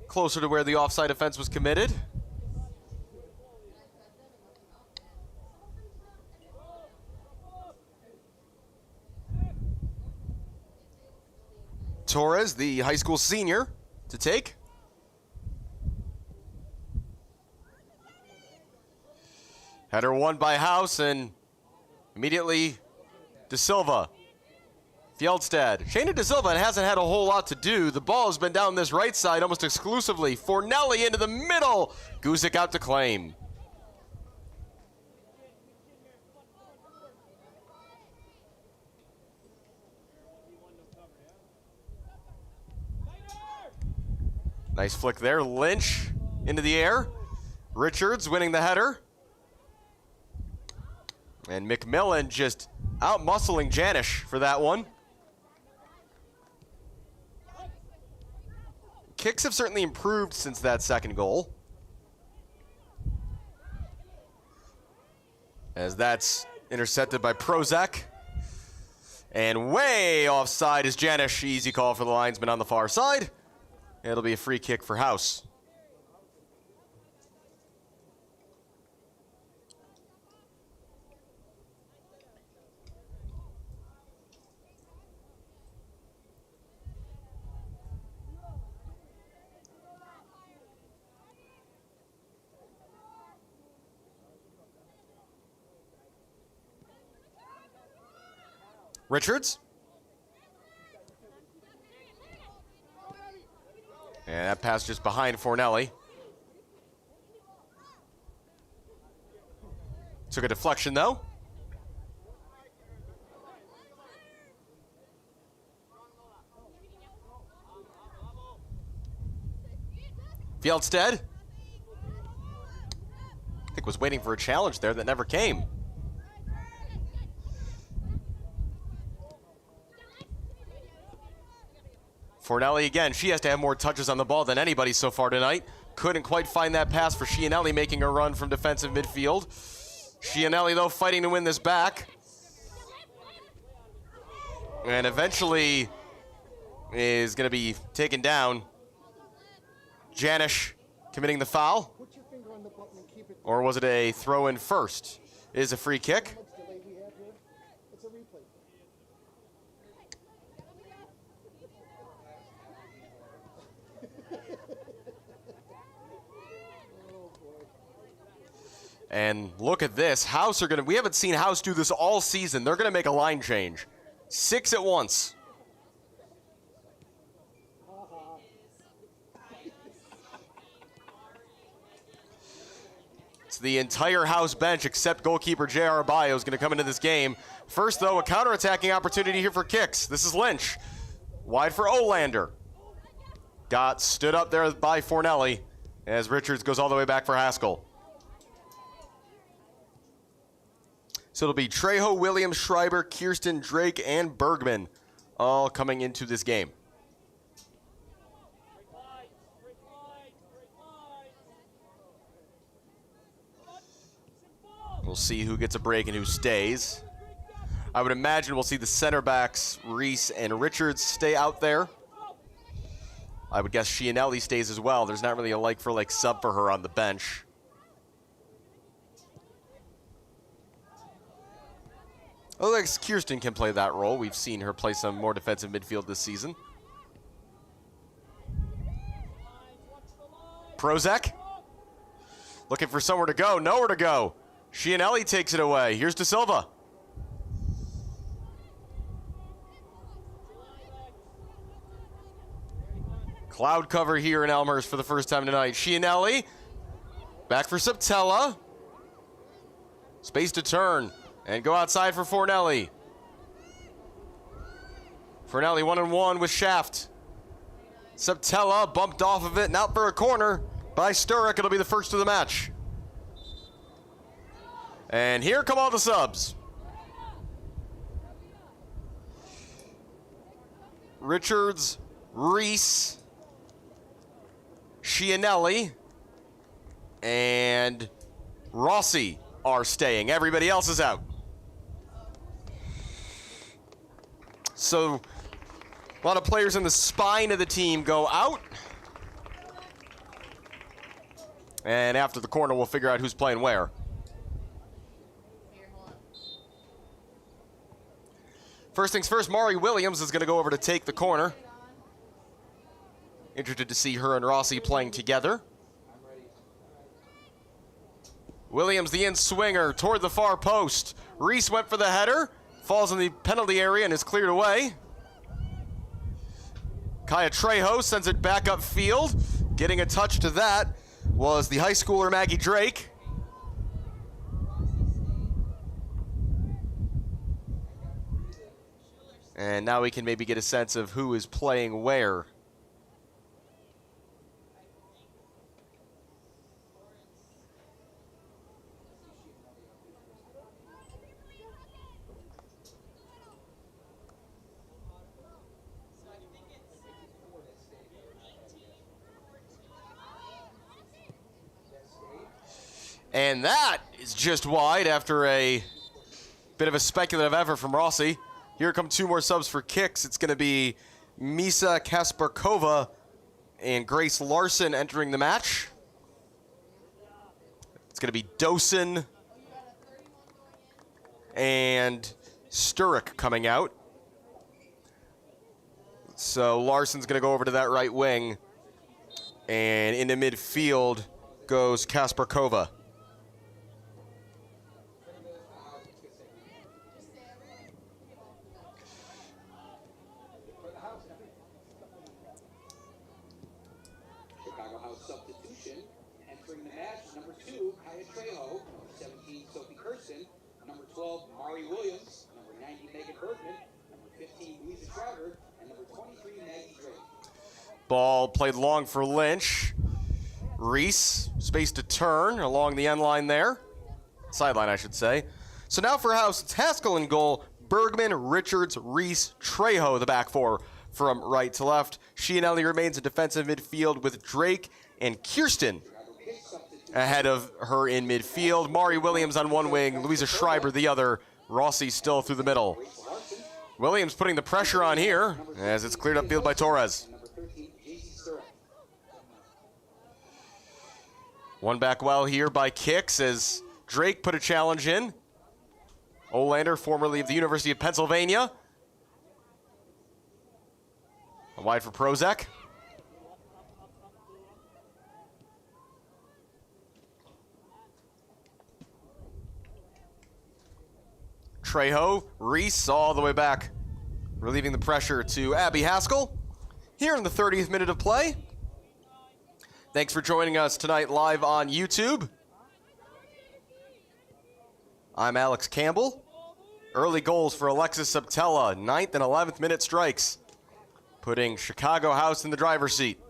S1: closer to where the offside offense was committed. Torres, the high school senior, to take. Header won by House, and immediately DaSilva. Fjeldsted. Shayna DaSilva hasn't had a whole lot to do. The ball has been down this right side almost exclusively. Fornelli into the middle. Guzik out to claim. Nice flick there. Lynch into the air. Richards winning the header. And McMillan just out-muscling Janish for that one. Kics have certainly improved since that second goal. As that's intercepted by Prozac. And way offside is Janish. Easy call for the linesman on the far side. It'll be a free kick for House. Richards
S14: And that pass just behind Fornelli. Took a deflection, though. Fjeldsted. I think was waiting for a challenge there that never came. Fornelli again, she has to have more touches on the ball than anybody so far tonight. Couldn't quite find that pass for Chianelli, making a run from defensive midfield. Chianelli, though, fighting to win this back. And eventually is going to be taken down. Janish committing the foul. Or was it a throw-in first? It is a free kick. And look at this. House are going to, we haven't seen House do this all season. They're going to make a line change. 6 at once. It's the entire House bench except goalkeeper Jay Arballo is going to come into this game. First, though, a counterattacking opportunity here for Kics. This is Lynch. Wide for Olander. Got stood up there by Fornelli as Richards goes all the way back for Haskell. So it'll be Trejo, Williams, Schreiber, Kirsten, Drake, and Bergman all coming into this game. We'll see who gets a break and who stays. I would imagine we'll see the center backs, Reese and Richards, stay out there. I would guess Chianelli stays as well. There's not really a like-for-like sub for her on the bench. Alexis Kirsten can play that role. We've seen her play some more defensive midfield this season. Prozek. Looking for somewhere to go. Nowhere to go. Chianelli takes it away. Here's DaSilva. Cloud cover here in Elmhurst for the first time tonight. Chianelli. Back for Suptela. Space to turn. And go outside for Fornelli. Fornelli 1-on-1 with Shaft. Suptela bumped off of it and out for a corner by Sturrock. It'll be the first of the match. And here come all the subs. Richards, Reese, Chianelli, and Rossi are staying. Everybody else is out. So a lot of players in the spine of the team go out. And after the corner, we'll figure out who's playing where. First things first, Mari Williams is going to go over to take the corner. Interested to see her and Rossi playing together. Williams, the in-swinger, toward the far post. Reese went for the header. Falls in the penalty area and is cleared away. Kya Trejo sends it back upfield. Getting a touch to that was the high schooler Maggie Drake. And now we can maybe get a sense of who is playing where. And that is just wide after a bit of a speculative effort from Rossi. Here come 2 more subs for Kics. It's going to be Misa Kasparkova and Grace Larson entering the match. It's going to be Dosen and Sturrock coming out. So Larson's going to go over to that right wing. And into midfield goes Kasparkova. Ball played long for Lynch. Reese, space to turn along the end line there. Sideline, I should say. So now for House, it's Haskell in goal. Bergman, Richards, Reese, Trejo, the back four from right to left. Chianelli remains in defensive midfield with Drake and Kirsten ahead of her in midfield. Mari Williams on one wing, Louisa Schreiber the other. Rossi still through the middle. Williams putting the pressure on here as it's cleared upfield by Torres. One back well here by Kics as Drake put a challenge in. Olander, formerly of the University of Pennsylvania. A wide for Prozek. Trejo, Reese all the way back, relieving the pressure to Abby Haskell here in the 30th minute of play. Thanks for joining us tonight live on YouTube. I'm Alex Campbell. Early goals for Alexis Suptela, 9th and 11th minute strikes, putting Chicago House in the driver's seat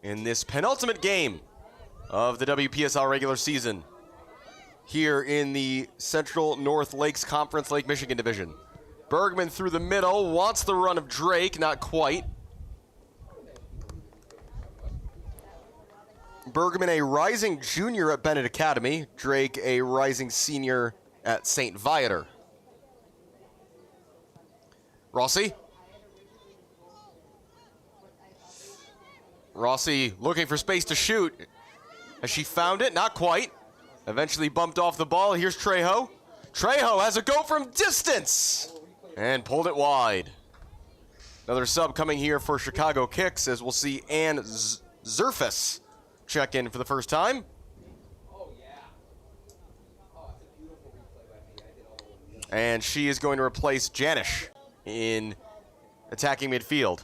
S14: in this penultimate game of the WPSL regular season here in the Central North Lakes Conference Lake Michigan Division. Bergman through the middle, wants the run of Drake, not quite. Bergman, a rising junior at Bennett Academy. Drake, a rising senior at St. Viator. Rossi. Rossi looking for space to shoot. Has she found it? Not quite. Eventually bumped off the ball. Here's Trejo. Trejo has a go from distance and pulled it wide. Another sub coming here for Chicago Kics as we'll see Ann Zerfus check in for the first time. And she is going to replace Janish in attacking midfield.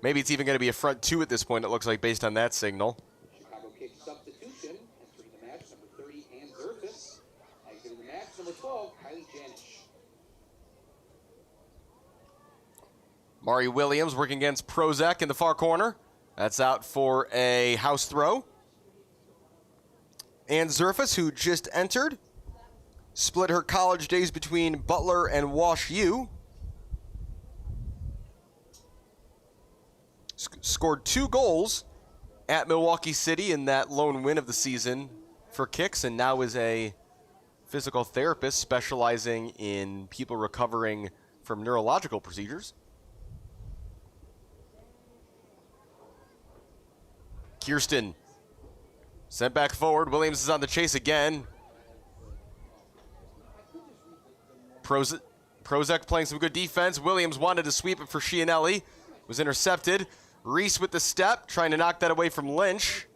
S14: Maybe it's even going to be a front two at this point, it looks like, based on that signal.
S13: Chicago Kics substitution, entering the match, number 30, Ann Zerfus. Exiting the match, number 12, Kylie Janish.
S14: Mari Williams working against Prozek in the far corner. That's out for a house throw. Ann Zerfus, who just entered, split her college days between Butler and Wash U. Scored 2 goals at Milwaukee City in that lone win of the season for Kics, and now is a physical therapist specializing in people recovering from neurological procedures. Kirsten sent back forward. Williams is on the chase again. Prozek playing some good defense. Williams wanted to sweep it for Chianelli. Was intercepted. Reese with the step, trying to knock that away from Lynch.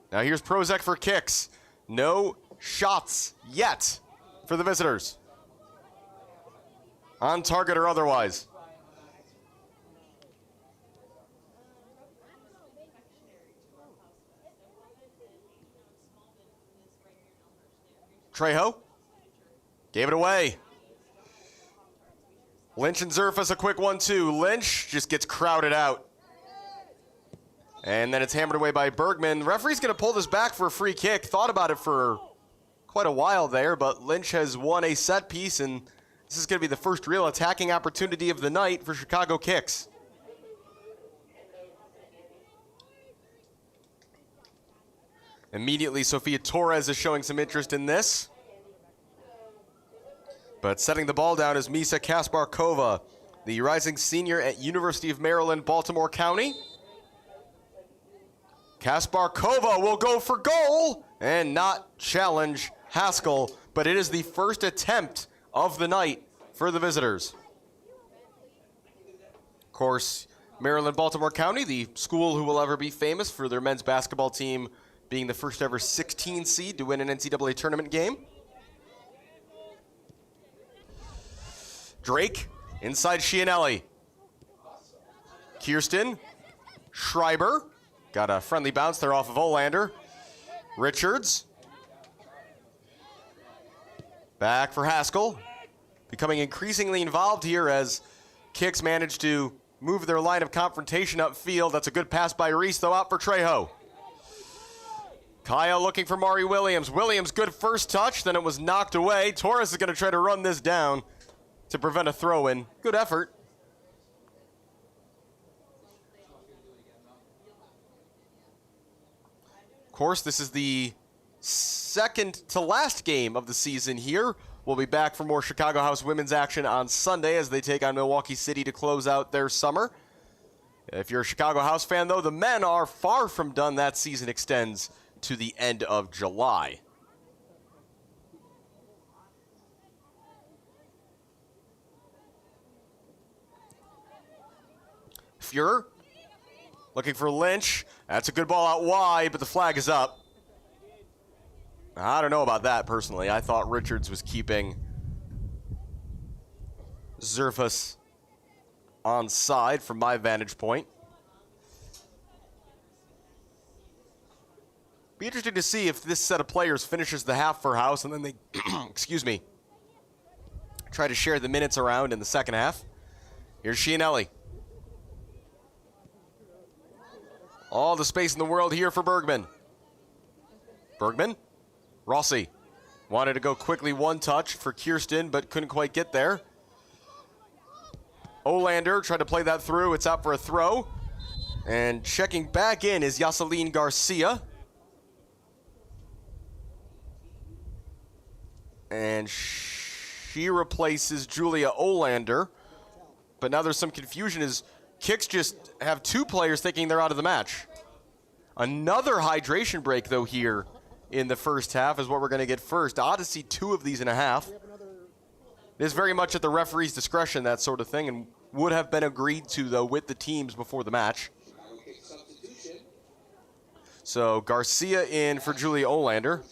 S14: Now here's Prozek for Kics. No shots yet for the visitors. On target or otherwise. Trejo gave it away. Lynch and Zerfus, a quick 1-2. Lynch just gets crowded out. And then it's hammered away by Bergman. The referee's going to pull this back for a free kick. Thought about it for quite a while there, but Lynch has won a set piece, and this is going to be the first real attacking opportunity of the night for Chicago Kics. Immediately, Sophia Torres is showing some interest in this. But setting the ball down is Misa Kasparkova, the rising senior at University of Maryland, Baltimore County. Kasparkova will go for goal and not challenge Haskell, but it is the first attempt of the night for the visitors. Of course, Maryland, Baltimore County, the school who will ever be famous for their men's basketball team being the first ever 16 seed to win an NCAA tournament game. Drake inside Chianelli. Kirsten, Schreiber, got a friendly bounce there off of Olander. Richards, back for Haskell. becoming increasingly involved here as Kics managed to move their line of confrontation upfield. That's a good pass by Reese, though out for Trejo. Kya looking for Mari Williams. Williams, good first touch, then it was knocked away. Torres is going to try to run this down to prevent a throw-in. Good effort. Of course, this is the second to last game of the season here. We'll be back for more Chicago House women's action on Sunday as they take on Milwaukee City to close out their summer. If you're a Chicago House fan, though, the men are far from done. That season extends to the end of July. Fuhrer looking for Lynch. That's a good ball out wide, but the flag is up. I don't know about that, personally. I thought Richards was keeping Zerfus onside from my vantage point. Be interesting to see if this set of players finishes the half for House and then they, excuse me, try to share the minutes around in the second half. Here's Chianelli. All the space in the world here for Bergman. Bergman. Rossi wanted to go quickly one touch for Kirsten, but couldn't quite get there. Olander tried to play that through. It's out for a throw. And checking back in is Yaseline Garcia. And she replaces Julia Olander. But now there's some confusion as Kics just have two players thinking they're out of the match. Another hydration break, though, here in the first half is what we're going to get first. Odyssey, 2 of these and a half. It is very much at the referee's discretion, that sort of thing, and would have been agreed to, though, with the teams before the match. So Garcia in for Julia Olander.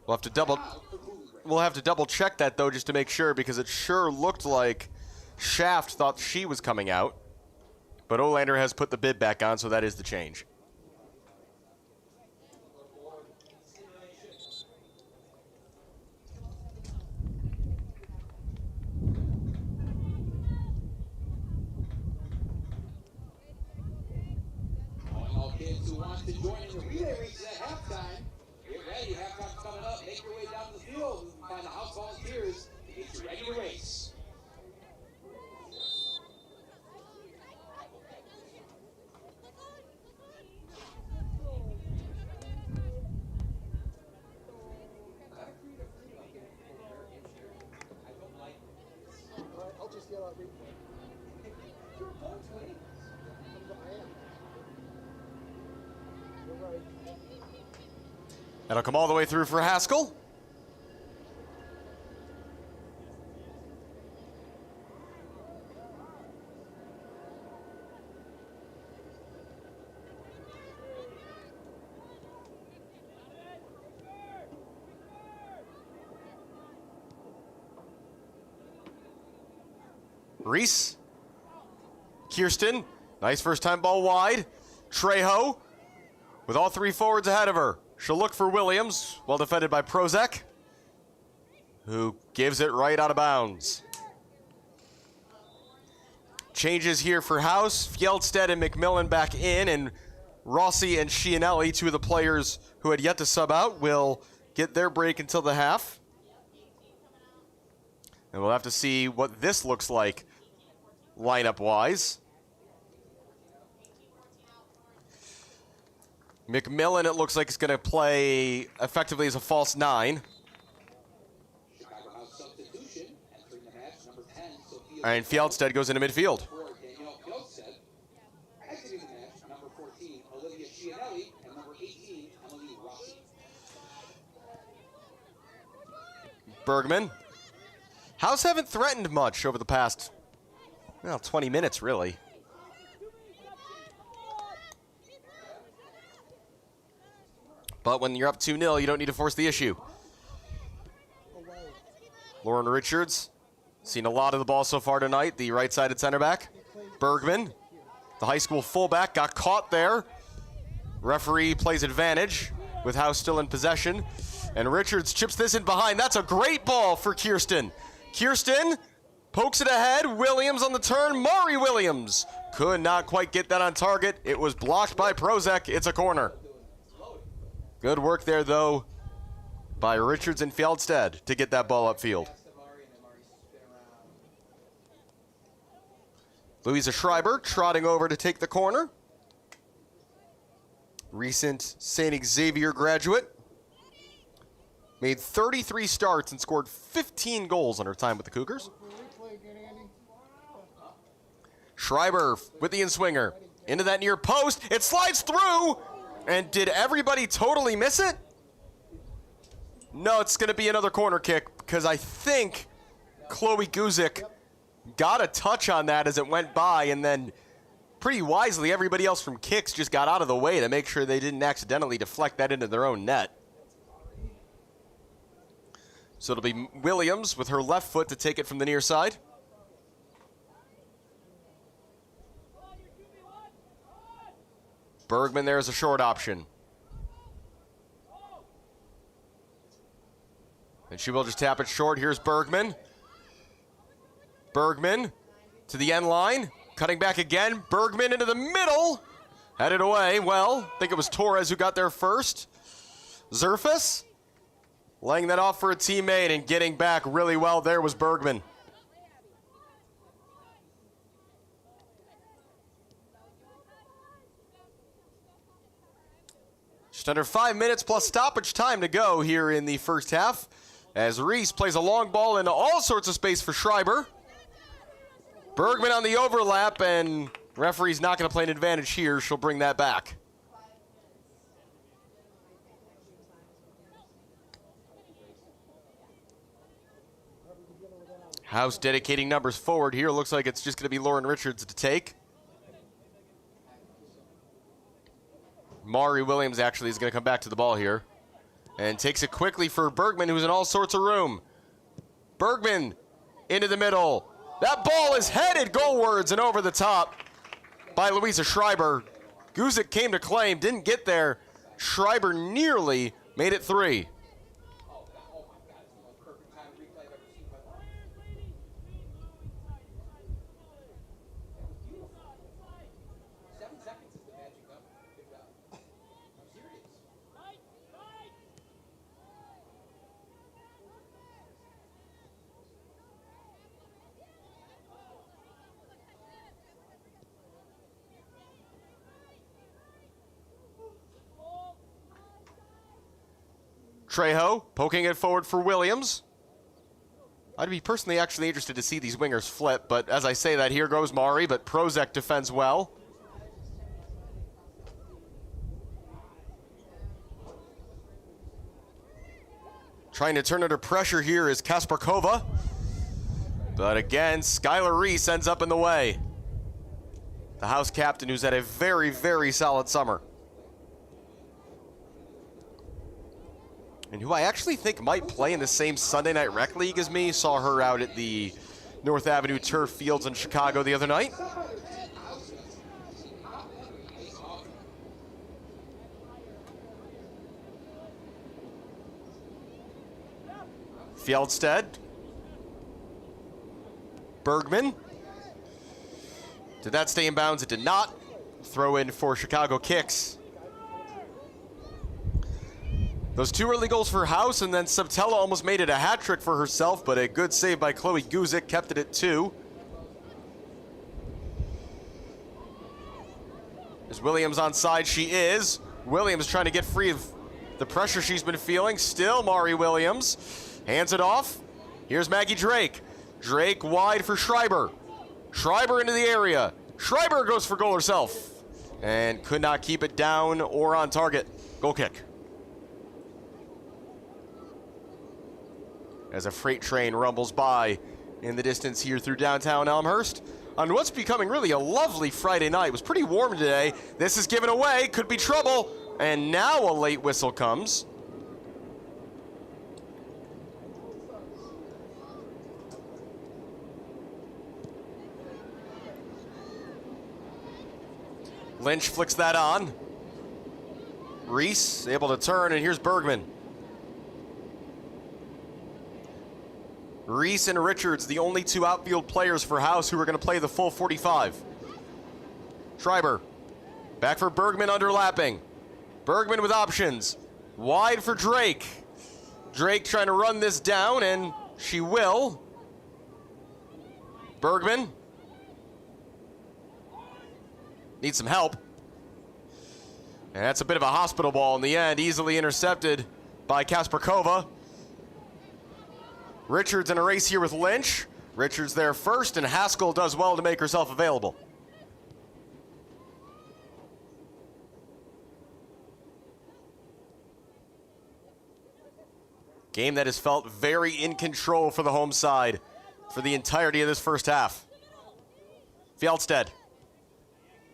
S14: We'll have to double check that, though, just to make sure, because it sure looked like Shaft thought she was coming out. But Olander has put the bib back on, so that is the change.
S13: All kids who want to join in the relay races at halftime, get ready. Halftime's coming up. Make your way down to the field and find the house volunteers to get you ready to race.
S14: That'll come all the way through for Haskell. Reese. Kirsten. Nice first time ball wide. Trejo with all 3 forwards ahead of her. She'll look for Williams, well defended by Prozek, who gives it right out of bounds. Changes here for House. Fjeldsted and McMillan back in, and Rossi and Chianelli, 2 of the players who had yet to sub out, will get their break until the half. And we'll have to see what this looks like lineup-wise. McMillan, it looks like, is going to play effectively as a false 9. And Fjeldsted goes into midfield.
S13: Danielle Fjeldsted. Exiting the match, number 14, Olivia Chianelli, and number 18, Emily Rossi.
S14: Bergman. House haven't threatened much over the past, well, 20 minutes, really. But when you're up 2-0, you don't need to force the issue. Lauren Richards, seen a lot of the ball so far tonight, the right-sided center back. Bergman, the high school fullback, got caught there. Referee plays advantage. with House still in possession. And Richards chips this in behind. That's a great ball for Kirsten. Kirsten pokes it ahead. Williams on the turn. Mari Williams could not quite get that on target. It was blocked by Prozek. It's a corner. Good work there, though, by Richards and Fjeldsted to get that ball upfield. Louisa Schreiber trotting over to take the corner. Recent St. Xavier graduate. Made 33 starts and scored 15 goals in her time with the Cougars. Schreiber with the in-swinger. Into that near post. It slides through. And did everybody totally miss it? No, it's going to be another corner kick because I think Chloe Guzik got a touch on that as it went by, and then pretty wisely everybody else from Kics just got out of the way to make sure they didn't accidentally deflect that into their own net. So it'll be Williams with her left foot to take it from the near side. Bergman there is a short option. And she will just tap it short. Here's Bergman. Bergman to the end line. Cutting back again. Bergman into the middle. Headed away. Well, I think it was Torres who got there first. Zerfus laying that off for a teammate and getting back really well there was Bergman. Just under 5 minutes plus stoppage time to go here in the first half as Reese plays a long ball into all sorts of space for Schreiber. Bergman on the overlap, and referee's not going to play an advantage here. She'll bring that back. House dedicating numbers forward here. Looks like it's just going to be Lauren Richards to take. Mari Williams actually is going to come back to the ball here and takes it quickly for Bergman, who's in all sorts of room. Bergman into the middle. That ball is headed goalwards and over the top by Louisa Schreiber. Guzik came to claim, didn't get there. Schreiber nearly made it 3. Trejo poking it forward for Williams. I'd be personally actually interested to see these wingers flip, but as I say that, here goes Mari, but Prozek defends well. Trying to turn under pressure here is Kasparkova. But again, Skylar Reese ends up in the way. The house captain who's had a very, very solid summer. And who I actually think might play in the same Sunday Night Rec League as me. Saw her out at the North Avenue Turf Fields in Chicago the other night. Fjeldsted. Bergman. Did that stay in bounds? It did not. Throw in for Chicago Kics. Those 2 early goals for House, and then Suptela almost made it a hat trick for herself, but a good save by Chloe Guzik kept it at 2. Is Williams on side? She is. Williams trying to get free of the pressure she's been feeling. Still Mari Williams. Hands it off. Here's Maggie Drake. Drake wide for Schreiber. Schreiber into the area. Schreiber goes for goal herself and could not keep it down or on target. Goal kick. As a freight train rumbles by in the distance here through downtown Elmhurst on what's becoming really a lovely Friday night. It was pretty warm today. This is given away, could be trouble, and now a late whistle comes. Lynch flicks that on. Reese able to turn, and here's Bergman. Reese and Richards, the only two outfield players for House who are going to play the full 45. Schreiber, back for Bergman, underlapping. Bergman with options. Wide for Drake. Drake trying to run this down, and she will. Bergman needs some help. And that's a bit of a hospital ball in the end, easily intercepted by Kasparkova. Richards in a race here with Lynch. Richards there first, and Haskell does well to make herself available. Game that has felt very in control for the home side for the entirety of this first half. Fjeldsted.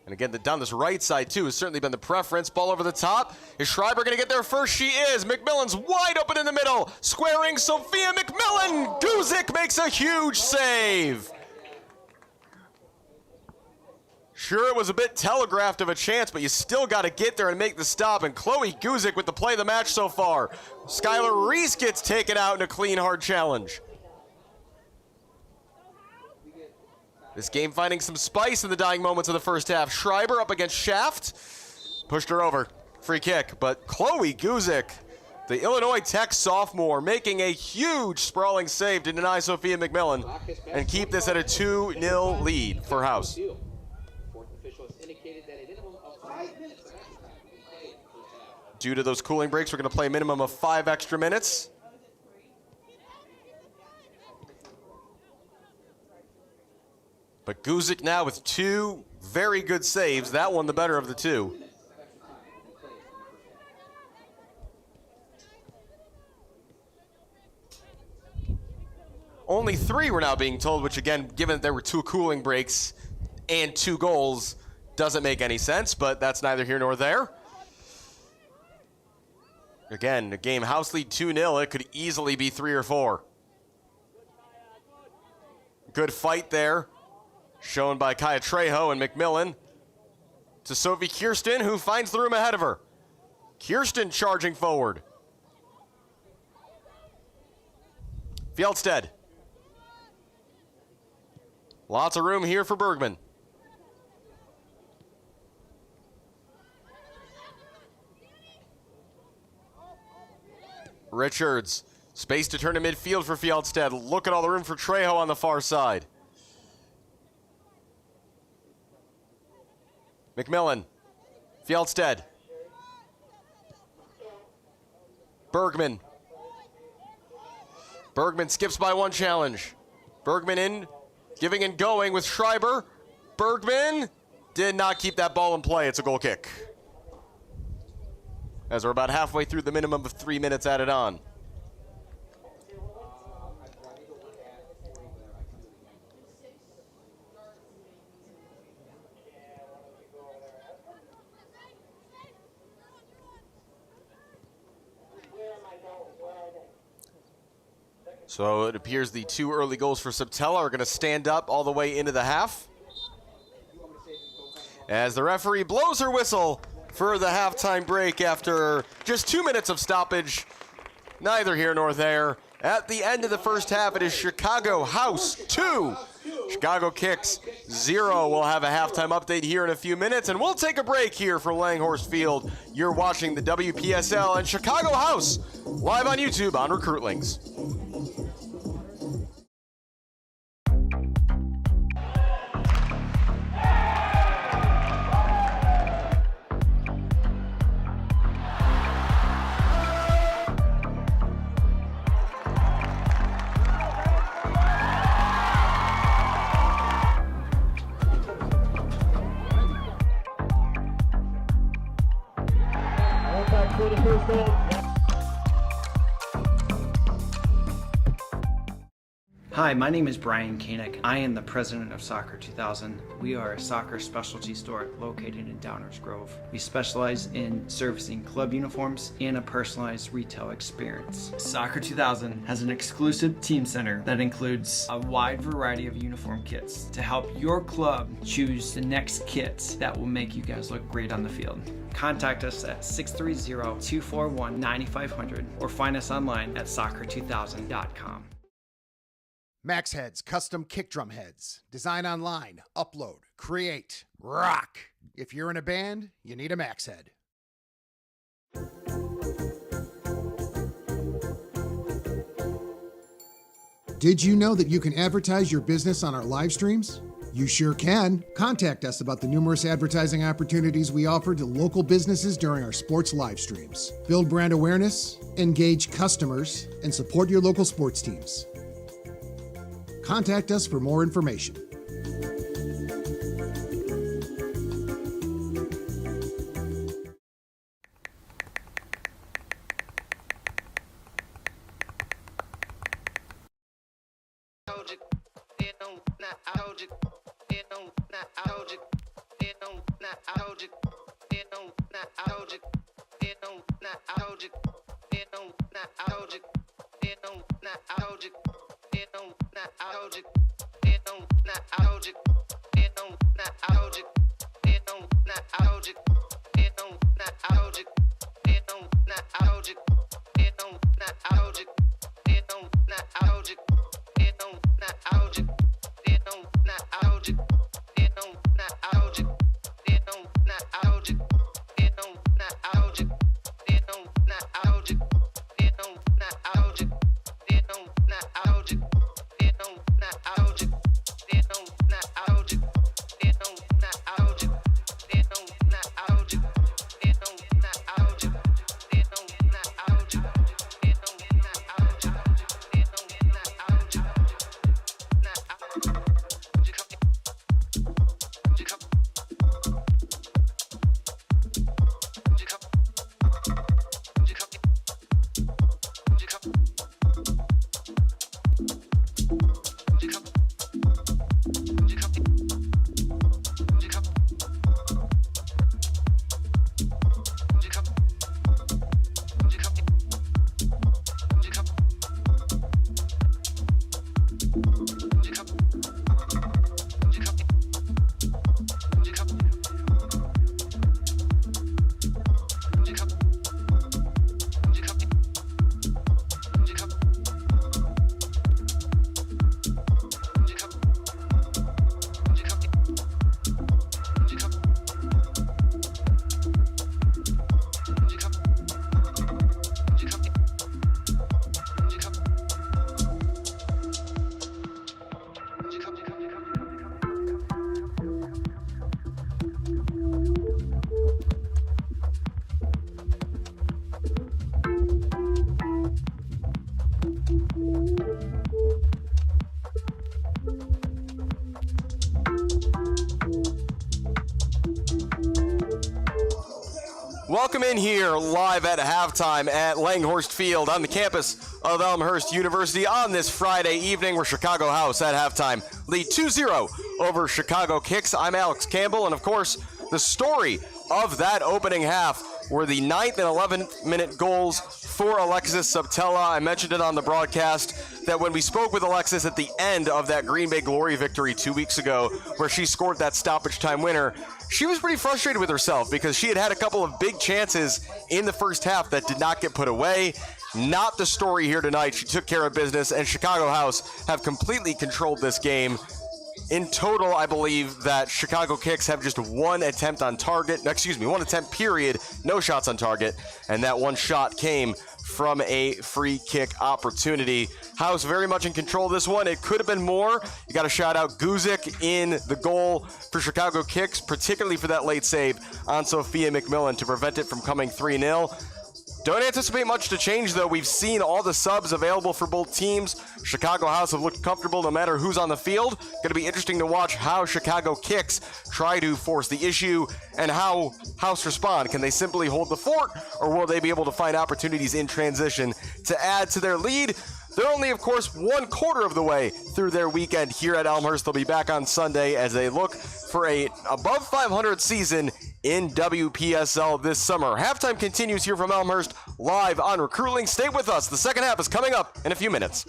S14: And again, down this right side, too, has certainly been the preference. Ball over the top. Is Schreiber going to get there first? She is. McMillan's wide open in the middle. Squaring Sophia McMillan. Guzik makes a huge save. Sure, it was a bit telegraphed of a chance, but you still got to get there and make the stop. And Chloe Guzik with the play of the match so far. Skylar Reese gets taken out in a clean, hard challenge. This game finding some spice in the dying moments of the first half. Schreiber up against Shaft. Pushed her over. Free kick. But Chloe Guzik, the Illinois Tech sophomore, making a huge sprawling save to deny Sophia McMillan and keep this at a 2-0 lead for House. Due to those cooling breaks, we're going to play a minimum of 5 extra minutes. But Guzik now with 2 very good saves. That one the better of the 2. Only 3 we're now being told, which again, given that there were 2 cooling breaks and 2 goals, doesn't make any sense, but that's neither here nor there. Again, the game House lead 2-0. It could easily be 3 or 4. Good fight there, shown by Kya Trejo and McMillan to Sophie Kirsten, who finds the room ahead of her. Kirsten charging forward. Fjeldsted. Lots of room here for Bergman. Richards, space to turn to midfield for Fjeldsted. Look at all the room for Trejo on the far side. McMillan, Fjeldsted. Bergman. Bergman skips by 1 challenge. Bergman in, giving and going with Schreiber. Bergman did not keep that ball in play. It's a goal kick. As we're about halfway through the minimum of 3 minutes added on. So it appears the 2 early goals for Suptela are going to stand up all the way into the half. As the referee blows her whistle for the halftime break after just 2 minutes of stoppage. Neither here nor there. At the end of the first half, it is Chicago House 2, Chicago Kics 0. We'll have a halftime update here in a few minutes, and we'll take a break here from Langhorst Field. You're watching the WPSL and Chicago House live on YouTube on Recruitlings.
S10: Hi, my name is Brian Koenig. I am the president of Soccer 2000. We are a soccer specialty store located in Downers Grove. We specialize in servicing club uniforms and a personalized retail experience. Soccer 2000 has an exclusive team center that includes a wide variety of uniform kits to help your club choose the next kits that will make you guys look great on the field. Contact us at 630-241-9500 or find us online at soccer2000.com.
S11: Max Heads custom kick drum heads. Design online, upload, create, rock. If you're in a band, you need a Max Head. Did you know that you can advertise your business on our live streams? You sure can. Contact us about the numerous advertising opportunities we offer to local businesses during our sports live streams. Build brand awareness, engage customers, and support your local sports teams. Contact us for more information.
S14: Welcome in here live at halftime at Langhorst Field on the campus of Elmhurst University on this Friday evening, where Chicago House at halftime lead 2-0 over Chicago Kics. I'm Alex Campbell, and of course, the story of that opening half were the 9th and 11th minute goals for Alexis Suptela. I mentioned it on the broadcast that when we spoke with Alexis at the end of that Green Bay Glory victory 2 weeks ago, where she scored that stoppage time winner, she was pretty frustrated with herself because she had a couple of big chances in the first half that did not get put away. Not the story here tonight. She took care of business, and Chicago House have completely controlled this game. In total, I believe that Chicago Kics have just one attempt on target. One attempt period, no shots on target, and that one shot came from a free kick opportunity. House very much in control of this one. It could have been more. You got to shout out Guzik in the goal for Chicago Kics, particularly for that late save on Sophia McMillan to prevent it from coming 3-0. Don't anticipate much to change, though. We've seen all the subs available for both teams. Chicago House have looked comfortable no matter who's on the field. Going to be interesting to watch how Chicago Kics try to force the issue and how House respond. Can they simply hold the fort, or will they be able to find opportunities in transition to add to their lead? They're only, of course, 1/4 of the way through their weekend here at Elmhurst. They'll be back on Sunday as they look for a above 500 season in WPSL this summer. Halftime continues here from Elmhurst live on Recruitlings. Stay with us. The second half is coming up in a few minutes.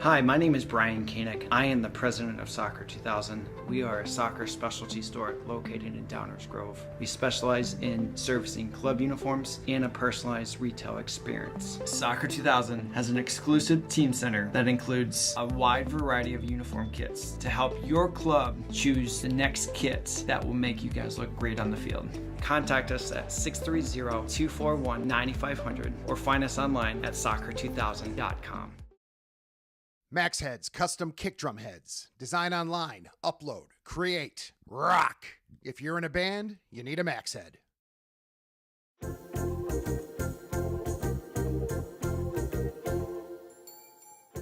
S10: Hi, my name is Brian Koenig. I am the president of Soccer 2000. We are a soccer specialty store located in Downers Grove. We specialize in servicing club uniforms and a personalized retail experience. Soccer 2000 has an exclusive team center that includes a wide variety of uniform kits to help your club choose the next kit that will make you guys look great on the field. Contact us at 630-241-9500 or find us online at soccer2000.com.
S11: Max Heads custom kick drum heads. Design online, upload, create, rock. If you're in a band, you need a Max Head.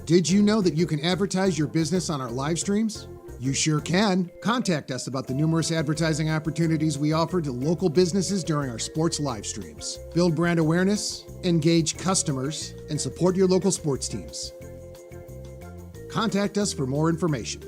S11: Did you know that you can advertise your business on our live streams? You sure can. Contact us about the numerous advertising opportunities we offer to local businesses during our sports live streams. Build brand awareness, engage customers, and support your local sports teams. Contact us for more information.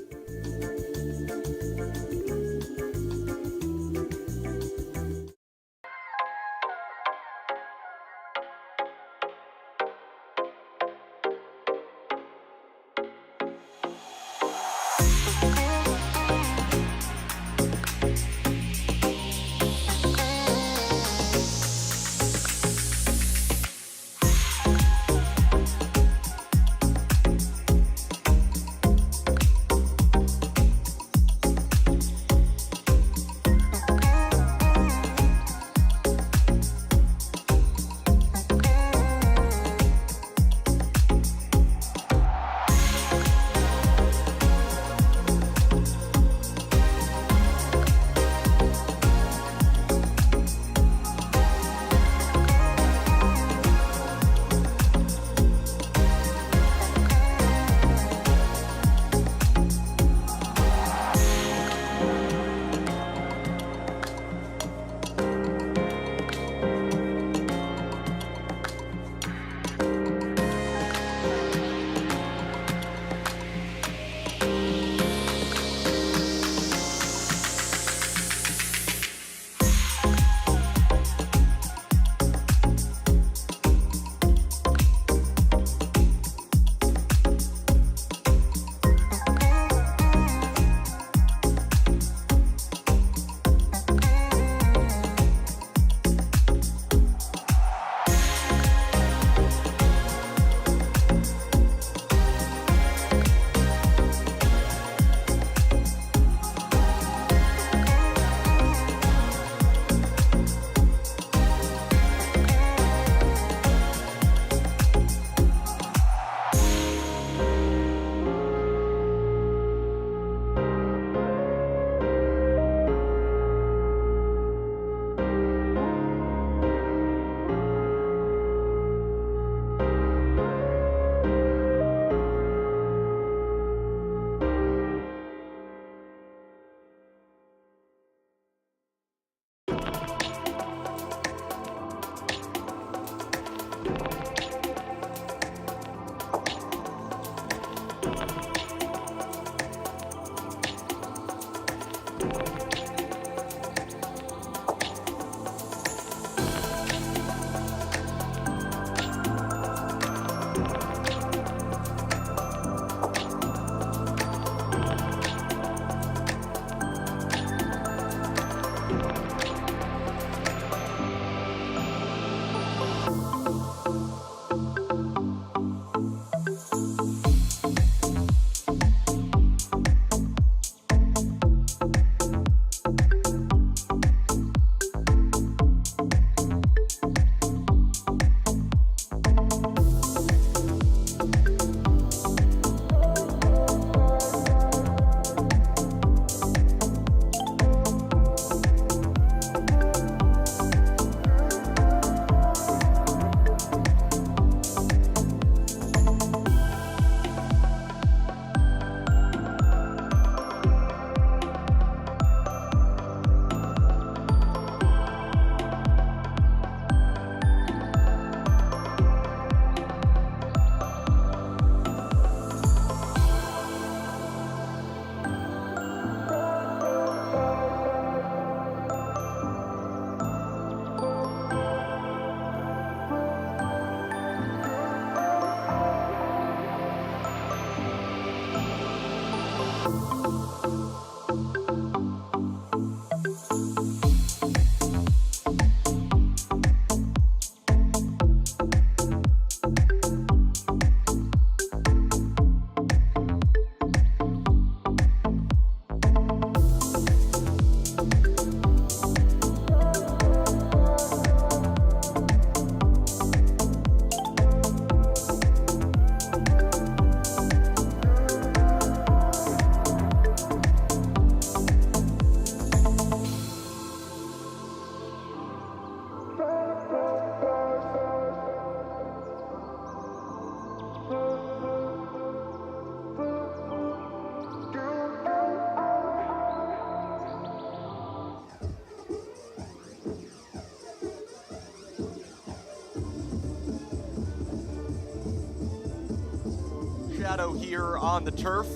S14: Chicago here on the turf,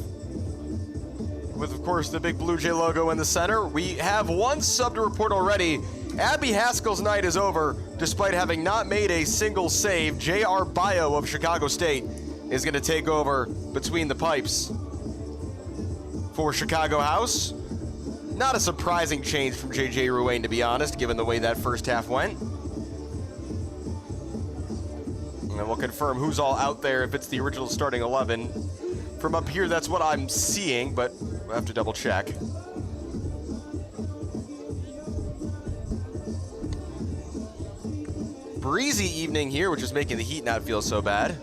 S14: with, of course, the big Blue Jay logo in the center. We have one sub to report already. Abby Haskell's night is over, despite having not made a single save. Jay Arballo of Chicago State is going to take over between the pipes for Chicago House. Not a surprising change from J.J. Ruane, to be honest, given the way that first half went. And we'll confirm who's all out there if it's the original starting 11. From up here, that's what I'm seeing, but we'll have to double check. Breezy evening here, which is making the heat not feel so bad.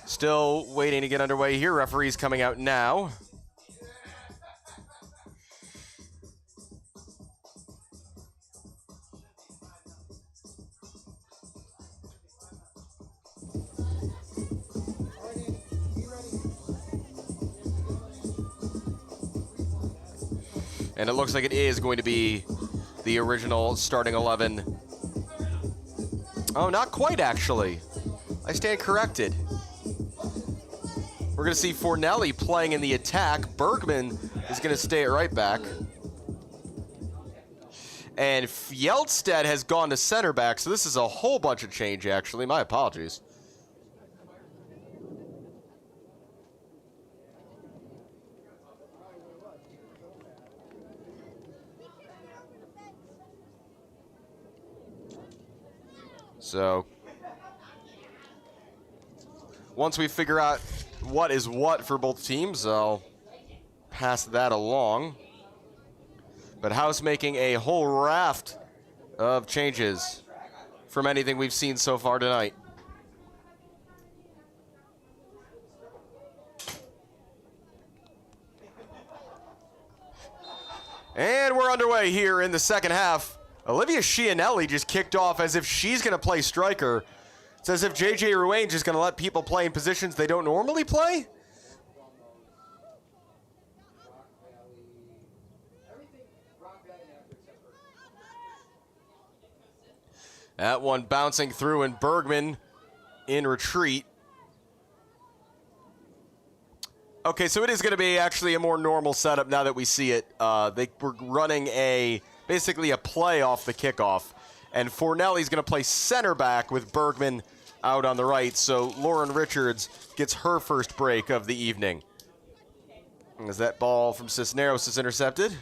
S14: Still waiting to get underway here. Referees coming out now. And it looks like it is going to be the original starting 11. Oh, not quite, actually. I stand corrected. We're going to see Fornelli playing in the attack. Bergman is going to stay at right back. And Fjeldsted has gone to center back, so this is a whole bunch of change, actually. My apologies. So, once we figure out what is what for both teams, I'll pass that along. But House making a whole raft of changes from anything we've seen so far tonight. And we're underway here in the second half. Olivia Chianelli just kicked off as if she's going to play striker. It's as if J.J. Ruane just going to let people play in positions they don't normally play. That one bouncing through, and Bergman in retreat. Okay, so it is going to be actually a more normal setup now that we see it. They were running basically a play off the kickoff. And Fornelli's going to play center back with Bergman out on the right. So Lauren Richards gets her first break of the evening. As that ball from Cisneros is intercepted.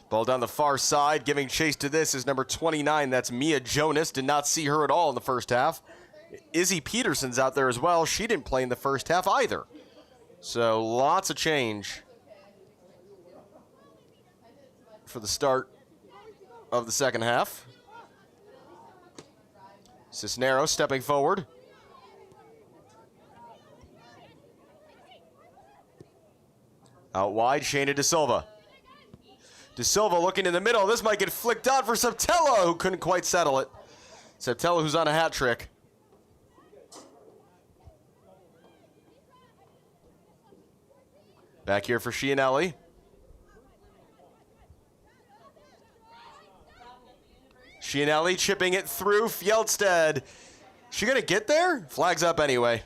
S14: Ball down the far side, giving chase to this is number 29. That's Mia Jonas. Did not see her at all in the first half. Izzy Peterson's out there as well. She didn't play in the first half either. So lots of change for the start of the second half. Cisneros stepping forward. Out wide, Shayna DaSilva. DaSilva looking in the middle. This might get flicked out for Suptela, who couldn't quite settle it. Suptela, who's on a hat trick. Back here for Chianelli. Chianelli chipping it through. Fjeldsted. She gonna get there? Flags up anyway.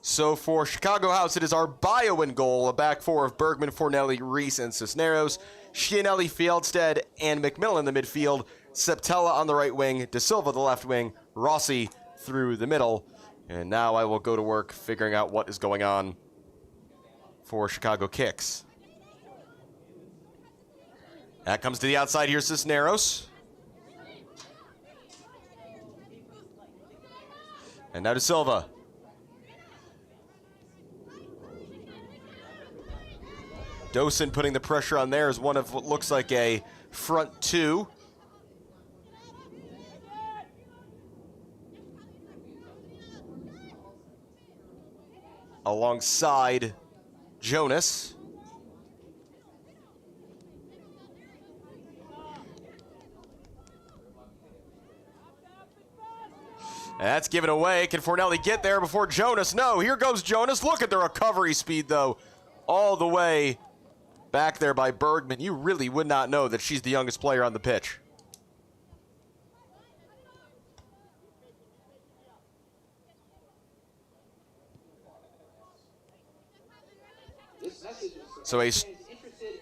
S14: So for Chicago House, it is Arballo in goal, a back four of Bergman, Fornelli, Reese, and Cisneros. Chianelli, Fjeldsted, and McMillan in the midfield. Suptela on the right wing, DaSilva the left wing, Rossi through the middle. And now I will go to work figuring out what is going on for Chicago Kics. That comes to the outside here, Cisneros. And now DaSilva. Dosen putting the pressure on there as one of what looks like a front two. alongside Jonas. That's given away. Can Fornelli get there before Jonas? No, here goes Jonas. Look at the recovery speed, though. All the way back there by Bergman. You really would not know that she's the youngest player on the pitch. So a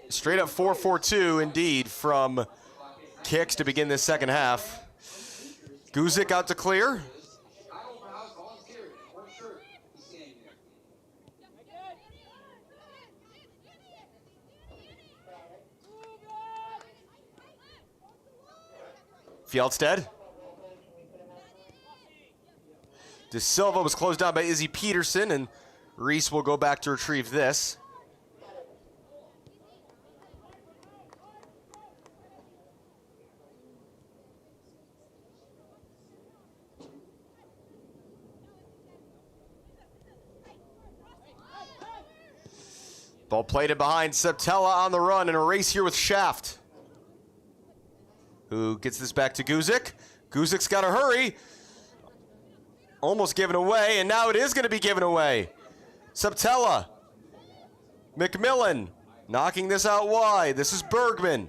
S14: straight up 4-4-2 indeed from Kics to begin this second half. Guzik out to clear. Fjeldsted. DaSilva was closed down by Izzy Peterson, and Reese will go back to retrieve this. Ball played it behind Suptela on the run, and a race here with Shaft, who gets this back to Guzik. Guzik's got to hurry. Almost given away, and now it is going to be given away. Suptela. McMillan knocking this out wide. This is Bergman.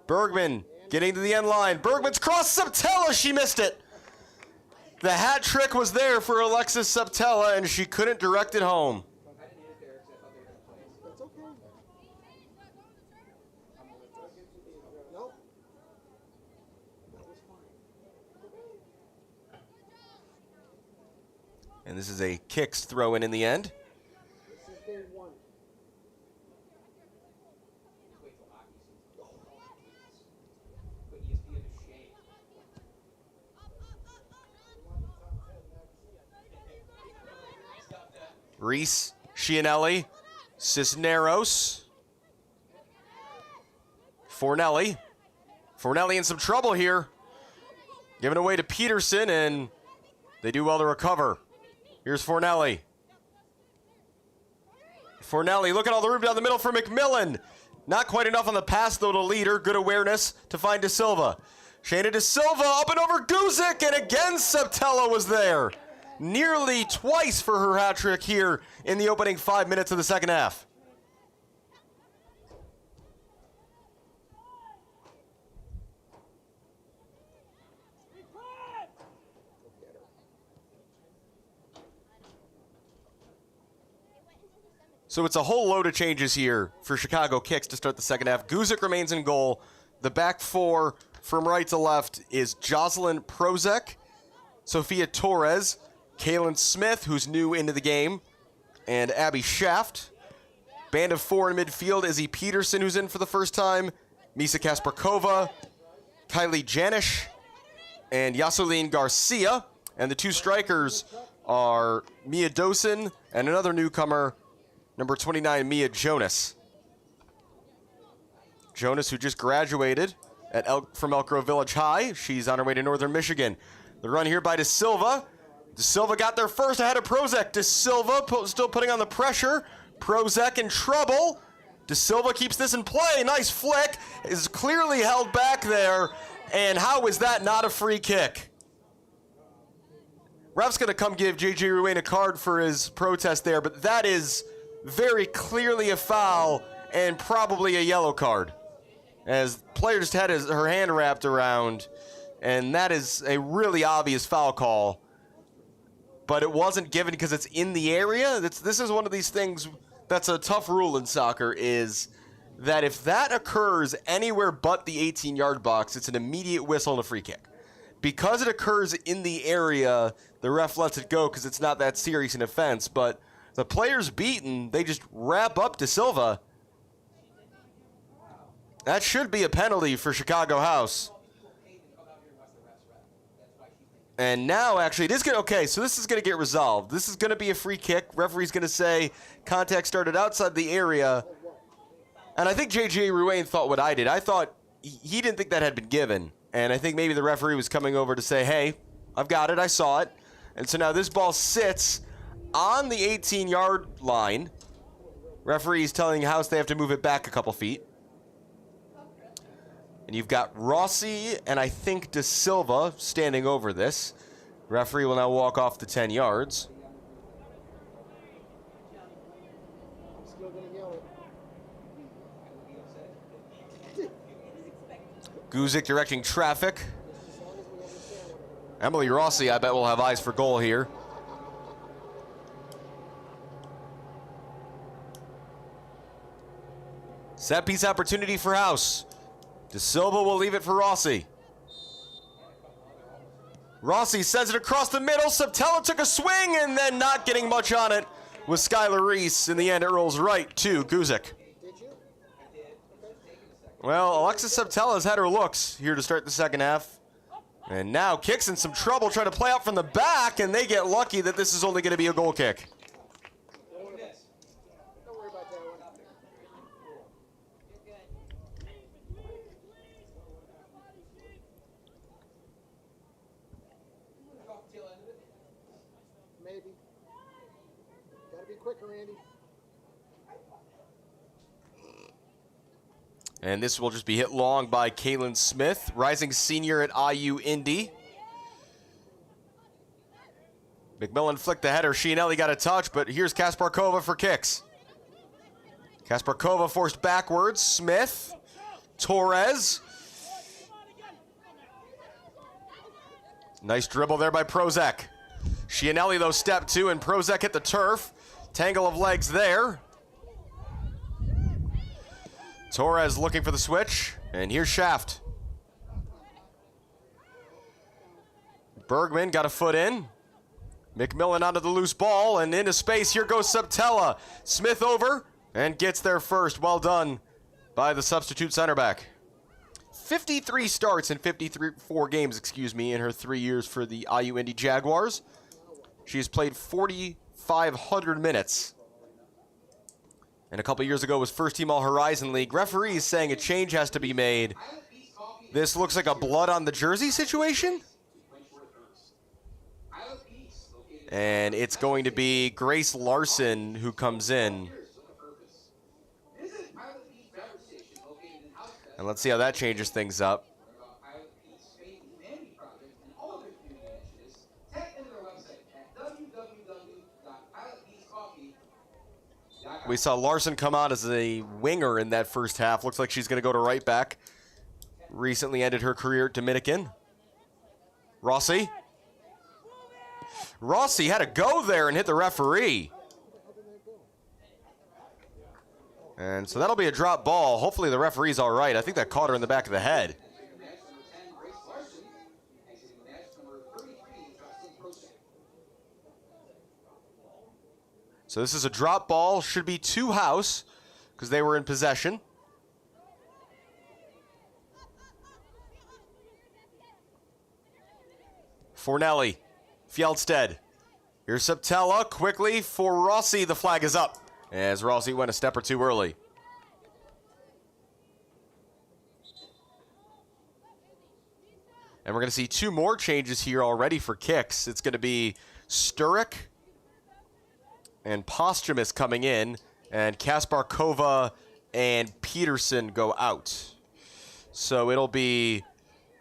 S14: Bergman getting to the end line. Bergman's cross. Suptela, she missed it. The hat trick was there for Alexis Suptela, and she couldn't direct it home. And this is a Kics throw in the end. Reese, Chianelli, Cisneros, Fornelli. Fornelli in some trouble here. Given away to Peterson, and they do well to recover. Here's Fornelli. Fornelli, look at all the room down the middle for McMillan. Not quite enough on the pass, though, to lead her. Good awareness to find DaSilva. Shayna DaSilva up and over Guzik, and again Suptela was there. Nearly twice for her hat trick here in the opening 5 minutes of the second half. So it's a whole load of changes here for Chicago Kics to start the second half. Guzik remains in goal. The back four from right to left is Jocelyn Prozek, Sophia Torres, Kaylin Smith, who's new into the game, and Abby Shaft. Band of four in midfield, Izzy Peterson, who's in for the first time, Misa Kasparkova, Kylie Janish, and Yaseline Garcia. And the two strikers are Mia Dosen and another newcomer, number 29, Mia Jonas. Jonas, who just graduated from Elk Grove Village High. She's on her way to Northern Michigan. The run here by DaSilva. DaSilva got there first ahead of Prozek. DaSilva still putting on the pressure. Prozek in trouble. DaSilva keeps this in play. Nice flick. Is clearly held back there. And how is that not a free kick? Ref's going to come give J.J. Ruane a card for his protest there, but that is very clearly a foul and probably a yellow card, as player just had her hand wrapped around, and that is a really obvious foul call. But it wasn't given because it's in the area. This is one of these things that's a tough rule in soccer, is that if that occurs anywhere but the 18-yard box, it's an immediate whistle and a free kick. Because it occurs in the area, the ref lets it go because it's not that serious an offense, but the player's beaten, they just wrap up DaSilva. That should be a penalty for Chicago House. And now, actually, it is going to, okay, so this is going to get resolved. This is going to be a free kick. Referee's going to say contact started outside the area. And I think J.J. Ruane thought what I did. I thought he didn't think that had been given. And I think maybe the referee was coming over to say, hey, I've got it, I saw it. And so now this ball sits on the 18-yard line. Referee's telling House they have to move it back a couple feet. And you've got Rossi and I think DaSilva standing over this. Referee will now walk off the 10 yards. Guzik directing traffic. Emily Rossi, I bet, will have eyes for goal here. Set piece opportunity for House. DaSilva will leave it for Rossi. Rossi sends it across the middle. Suptela took a swing and then not getting much on it with Skylar Reese. In the end, it rolls right to Guzik. Well, Alexis Suptela has had her looks here to start the second half. And now Kics in some trouble trying to play out from the back, and they get lucky that this is only going to be a goal kick.
S11: Maybe. Gotta be quicker, Andy.
S14: And this will just be hit long by Kaylin Smith, rising senior at IU Indy. McMillan flicked the header. Chianelli got a touch, but here's Kasparkova for Kics. Kasparkova forced backwards. Smith. Torres. Nice dribble there by Prozek. Chianelli, though, step two, and Prozek hit the turf. Tangle of legs there. Torres looking for the switch, and here's Shaft. Bergman got a foot in. McMillan onto the loose ball, and into space. Here goes Suptela. Smith over, and gets there first. Well done by the substitute center back. 53 starts in 54 games, in her 3 years for the IU Indy Jaguars. She's played 4,500 minutes. And a couple years ago was first team All-Horizon League. Referees saying a change has to be made. This looks like a blood on the jersey situation. And it's going to be Grace Larson who comes in. And let's see how that changes things up. We saw Larson come on as a winger in that first half. Looks like she's going to go to right back. Recently ended her career at Dominican. Rossi. Rossi had to go there and hit the referee. And so that'll be a drop ball. Hopefully the referee's all right. I think that caught her in the back of the head. So this is a drop ball. Should be to House because they were in possession. Fornelli. Fjeldsted. Here's Suptela quickly for Rossi. The flag is up as Rossi went a step or two early. And we're going to see two more changes here already for Kics. It's going to be Sturek and Posthumous coming in, and Kasparkova and Peterson go out. So it'll be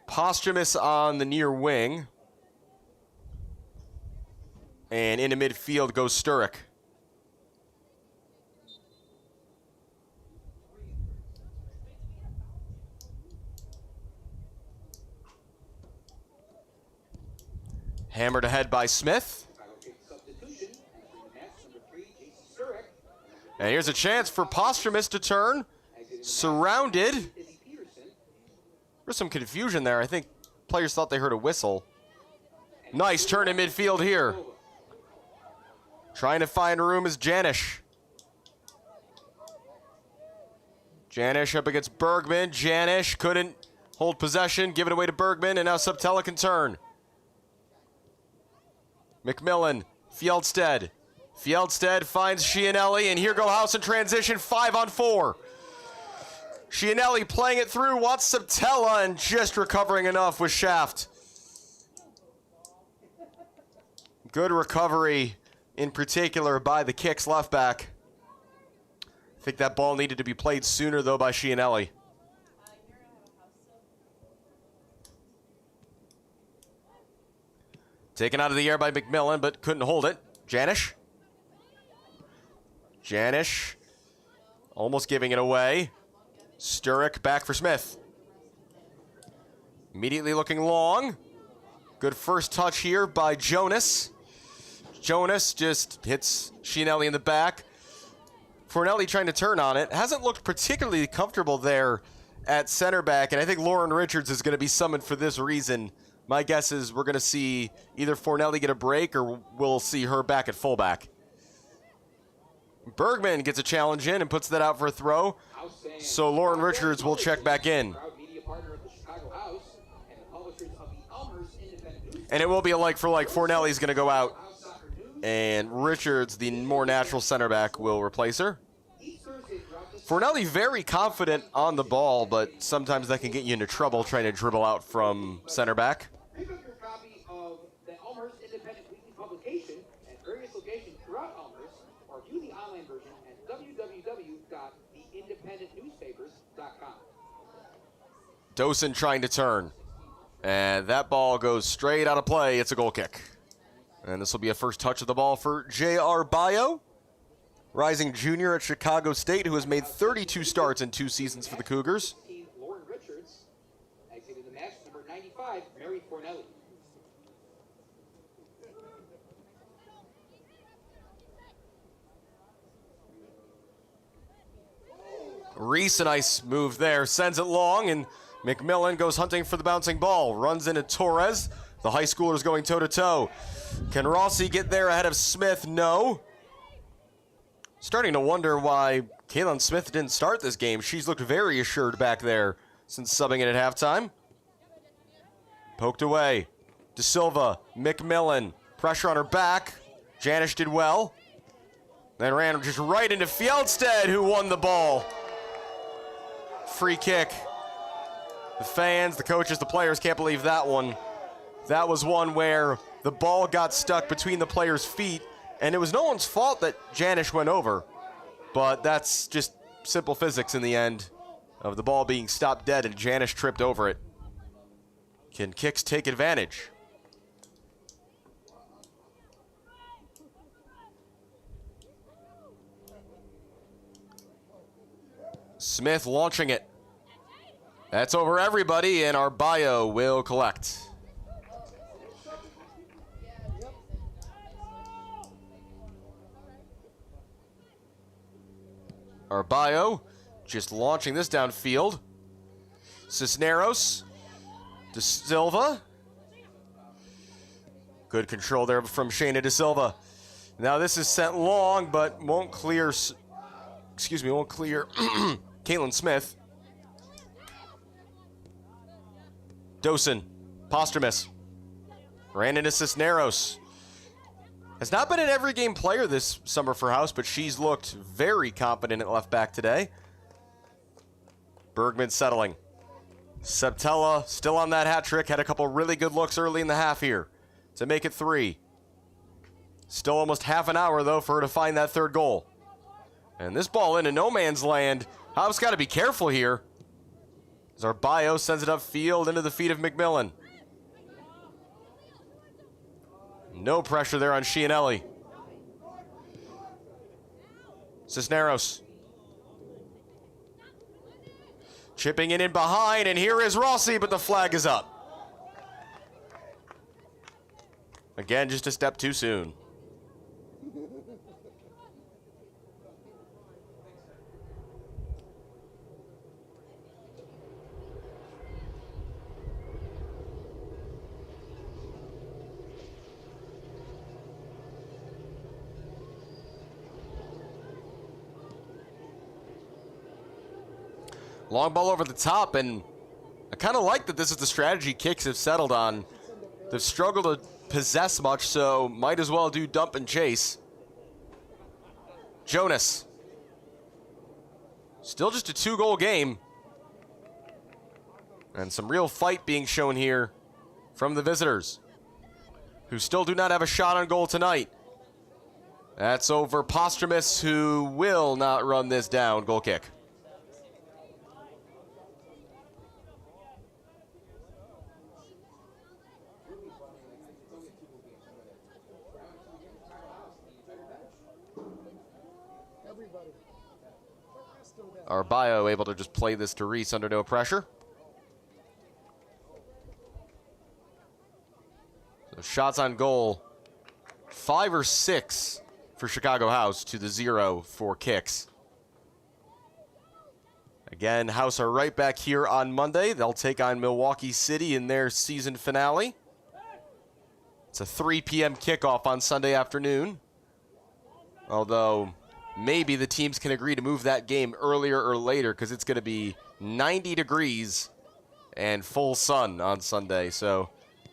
S14: Posthumous on the near wing, and into midfield goes Sturek. Hammered ahead by Smith. And here's a chance for Posthumous to turn. Surrounded. There's some confusion there. I think players thought they heard a whistle. Nice turn in midfield here. Trying to find room is Janish. Janish up against Bergman. Janish couldn't hold possession. Give it away to Bergman, and now Suptela can turn. McMillan. Fjeldsted. Fjeldsted finds Chianelli, and here go House in transition, 5-on-4. Chianelli playing it through, wants Suptela, and just recovering enough with Shaft. Good recovery in particular by the Kics left back. I think that ball needed to be played sooner, though, by Chianelli. Taken out of the air by McMillan, but couldn't hold it. Janish. Janish almost giving it away. Sturrock back for Smith. Immediately looking long. Good first touch here by Jonas. Jonas just hits Chianelli in the back. Fornelli trying to turn on it. Hasn't looked particularly comfortable there at center back, and I think Lauren Richards is going to be summoned for this reason. My guess is we're going to see either Fornelli get a break or we'll see her back at fullback. Bergman gets a challenge in and puts that out for a throw. So Lauren Richards will check back in. And it will be a like for like. Fornelli's going to go out, and Richards, the more natural center back, will replace her. Fornelli very confident on the ball, but sometimes that can get you into trouble trying to dribble out from center back.
S13: Pick up your copy of the Elmhurst Independent Weekly publication at various locations throughout Elmhurst, or view the online version at www.theindependentnewspapers.com.
S14: Dosen trying to turn. And that ball goes straight out of play. It's a goal kick. And this will be a first touch of the ball for Jay Arballo, rising junior at Chicago State, who has made 32 starts in 2 seasons for the Cougars.
S13: Lauren Richards, exiting the match, number 95, Mary Fornelli.
S14: Reese, a nice move there, sends it long, and McMillan goes hunting for the bouncing ball. Runs into Torres. The high schoolers going toe-to-toe. Can Rossi get there ahead of Smith? No. Starting to wonder why Caitlin Smith didn't start this game. She's looked very assured back there since subbing in at halftime. Poked away. DaSilva, McMillan. Pressure on her back. Janish did well. Then ran just right into Fjeldsted, who won the ball. Free kick. The fans, the coaches, the players can't believe that one. That was one where the ball got stuck between the players' feet, and it was no one's fault that Janish went over. But that's just simple physics in the end of the ball being stopped dead and Janish tripped over it. Can Kics take advantage? Smith launching it. That's over everybody, and Arballo will collect. Arballo just launching this downfield. Cisneros. DaSilva. Good control there from Shayna DaSilva. Now this is sent long, but won't clear Caitlin Smith. Dosen, Posthumus, ran into Cisneros. Has not been an every game player this summer for House, but she's looked very confident at left back today. Bergman settling. Suptela still on that hat trick. Had a couple really good looks early in the half here to make it 3. Still almost half an hour, though, for her to find that third goal. And this ball into no man's land. House got to be careful here. As Arballo sends it upfield into the feet of McMillan. No pressure there on Chianelli. Cisneros. Chipping it in behind, and here is Rossi, but the flag is up. Again, just a step too soon. Long ball over the top, and I kind of like that this is the strategy Kics have settled on. They've struggled to possess much, so might as well do dump and chase. Jonas. Still just a 2-goal game. And some real fight being shown here from the visitors, who still do not have a shot on goal tonight. That's over Posthumous, who will not run this down. Goal kick. Arballo able to just play this to Reese under no pressure. So shots on goal, 5 or 6 for Chicago House to the 0 for Kics. Again, House are right back here on Monday. They'll take on Milwaukee City in their season finale. It's a 3 p.m. kickoff on Sunday afternoon. Although maybe the teams can agree to move that game earlier or later because it's going to be 90 degrees and full sun on Sunday. So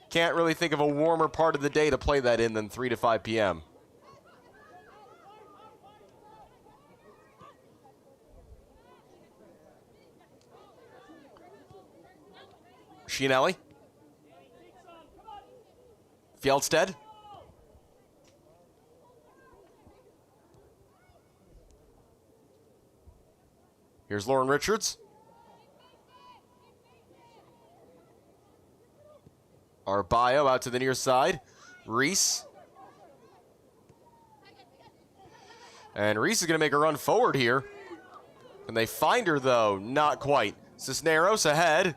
S14: can't really think of a warmer part of the day to play that in than 3 to 5 p.m. Chianelli. Fjeldsted. Here's Lauren Richards. Arballo out to the near side. Reese. And Reese is going to make a run forward here. Can they find her, though? Not quite. Cisneros ahead.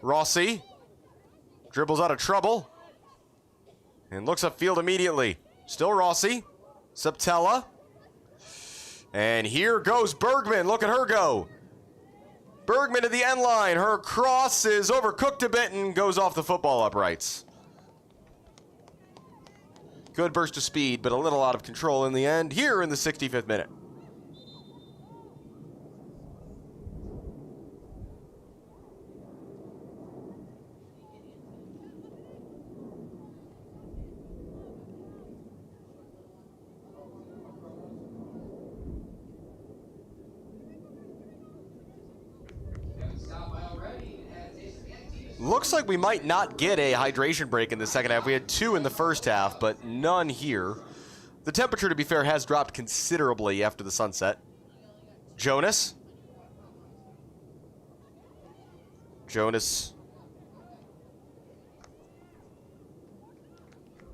S14: Rossi dribbles out of trouble and looks upfield immediately. Still Rossi. Suptela. And here goes Bergman. Look at her go. Bergman to the end line. Her cross is overcooked a bit and goes off the football uprights. Good burst of speed, but a little out of control in the end here in the 65th minute. Looks like we might not get a hydration break in the second half. We had 2 in the first half, but none here. The temperature, to be fair, has dropped considerably after the sunset. Jonas.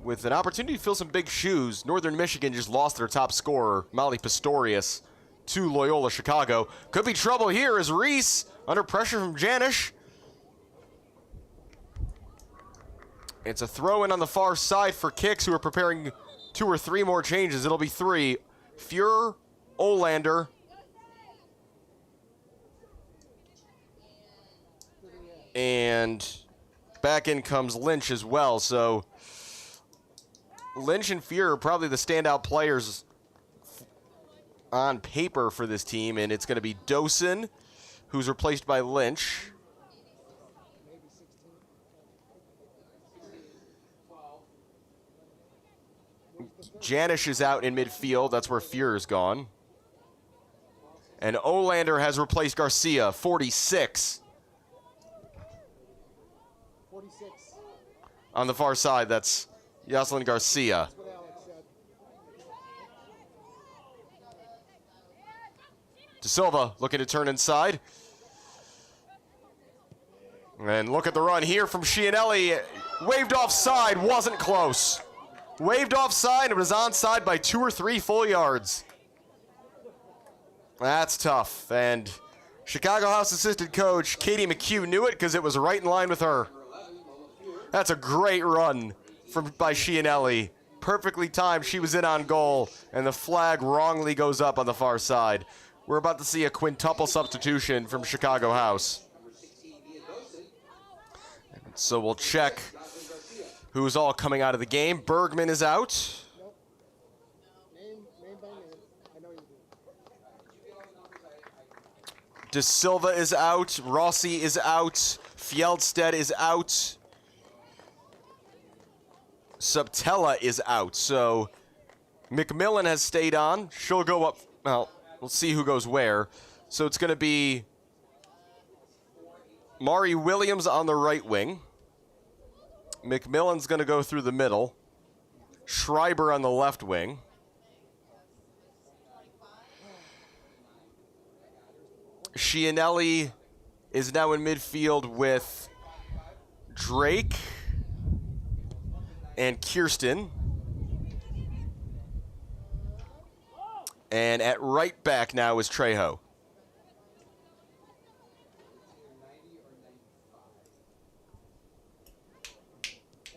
S14: With an opportunity to fill some big shoes, Northern Michigan just lost their top scorer, Molly Pistorius, to Loyola Chicago. Could be trouble here as Reese, under pressure from Janish. It's a throw-in on the far side for Kics, who are preparing 2 or 3 more changes. It'll be 3. Fuhrer, Olander, and back in comes Lynch as well. So Lynch and Fuhrer are probably the standout players on paper for this team, and it's going to be Dosen, who's replaced by Lynch. Janish is out in midfield. That's where Fuhrer's gone. And Olander has replaced Garcia, 46.
S11: 46.
S14: On the far side, that's Yoselin Garcia. DaSilva looking to turn inside. And look at the run here from Chianelli. Waved offside, wasn't close. Waved offside, it was onside by 2 or 3 full yards. That's tough. And Chicago House assistant coach Katie McCue knew it because it was right in line with her. That's a great run by Chianelli. Perfectly timed. She was in on goal, and the flag wrongly goes up on the far side. We're about to see a quintuple substitution from Chicago House. So we'll check who's all coming out of the game. Bergman is out. DaSilva is out. Rossi is out. Fjeldsted is out. Suptela is out. So McMillan has stayed on. She'll go up. Well, we'll see who goes where. So it's going to be Mari Williams on the right wing. McMillan's going to go through the middle. Schreiber on the left wing. Chianelli is now in midfield with Drake and Kirsten. And at right back now is Trejo.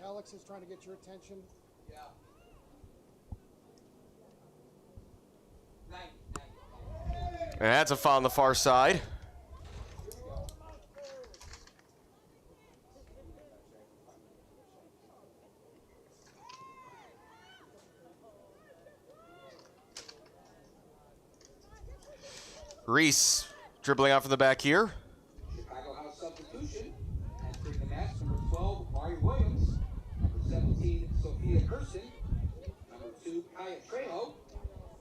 S11: Alex is trying to get your attention.
S14: And that's a foul on the far side. Reese dribbling out from the back here.
S13: Chicago House substitution. Entering the match, number 12, Mari Williams. Number 17, Sophia Kirsten. Number 2, Kya Trejo.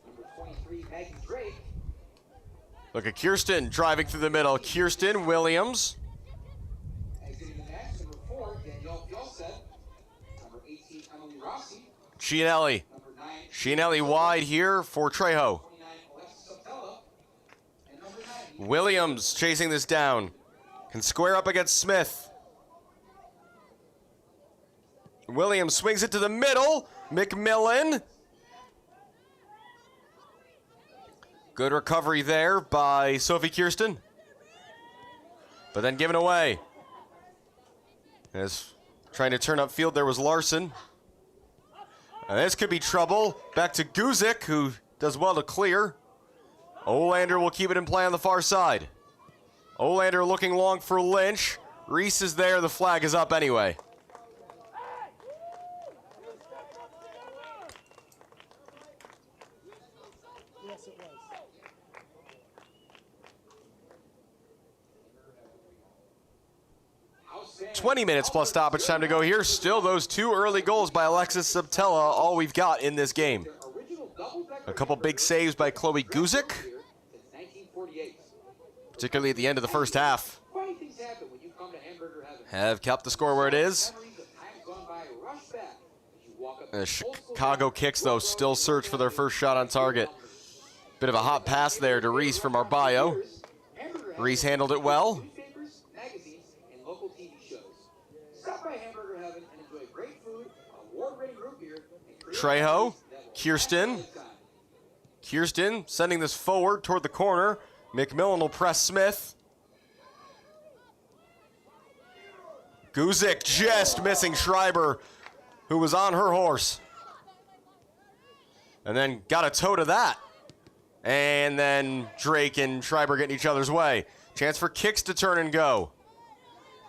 S13: Number 23, Maggie Drake.
S14: Look at Kirsten driving through the middle. Kirsten, Williams.
S13: Exiting the match, number 4, Danielle Fjeldsted. Number 18, Emily Rossi.
S14: Chianelli.
S13: Number 9,
S14: Chianelli wide here for Trejo.
S13: 29, Alexis Suptela. And number 9,
S14: Williams chasing this down. Can square up against Smith. Williams swings it to the middle. McMillan. Good recovery there by Sophie Kirsten. But then given away. As trying to turn upfield, there was Larson. And this could be trouble. Back to Guzik, who does well to clear. Olander will keep it in play on the far side. Olander looking long for Lynch. Reese is there. The flag is up anyway.
S11: Yes, it was.
S14: 20 minutes plus stoppage time to go here. Still those two early goals by Alexis Suptela, all we've got in this game. A couple big saves by Chloe Guzik, particularly at the end of the first half, have kept the score where it is. The Chicago Kics, though, still search for their first shot on target. Bit of a hot pass there to Reese from Arballo. Reese handled it well. Trejo, Kirsten. Kirsten sending this forward toward the corner. McMillan will press Smith. Guzik just missing Schreiber, who was on her horse. And then got a toe to that. And then Drake and Schreiber getting each other's way. Chance for Kics to turn and go.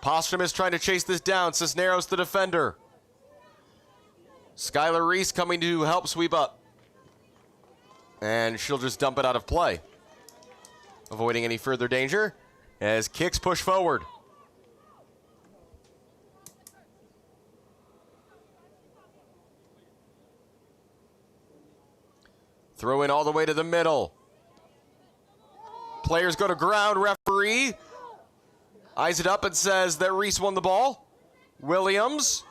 S14: Posthumus trying to chase this down. Cisneros the defender. Skylar Reese coming to help sweep up. And she'll just dump it out of play, avoiding any further danger as Kics push forward. Throw in all the way to the middle. Players go to ground. Referee eyes it up and says that Reese won the ball. Williams.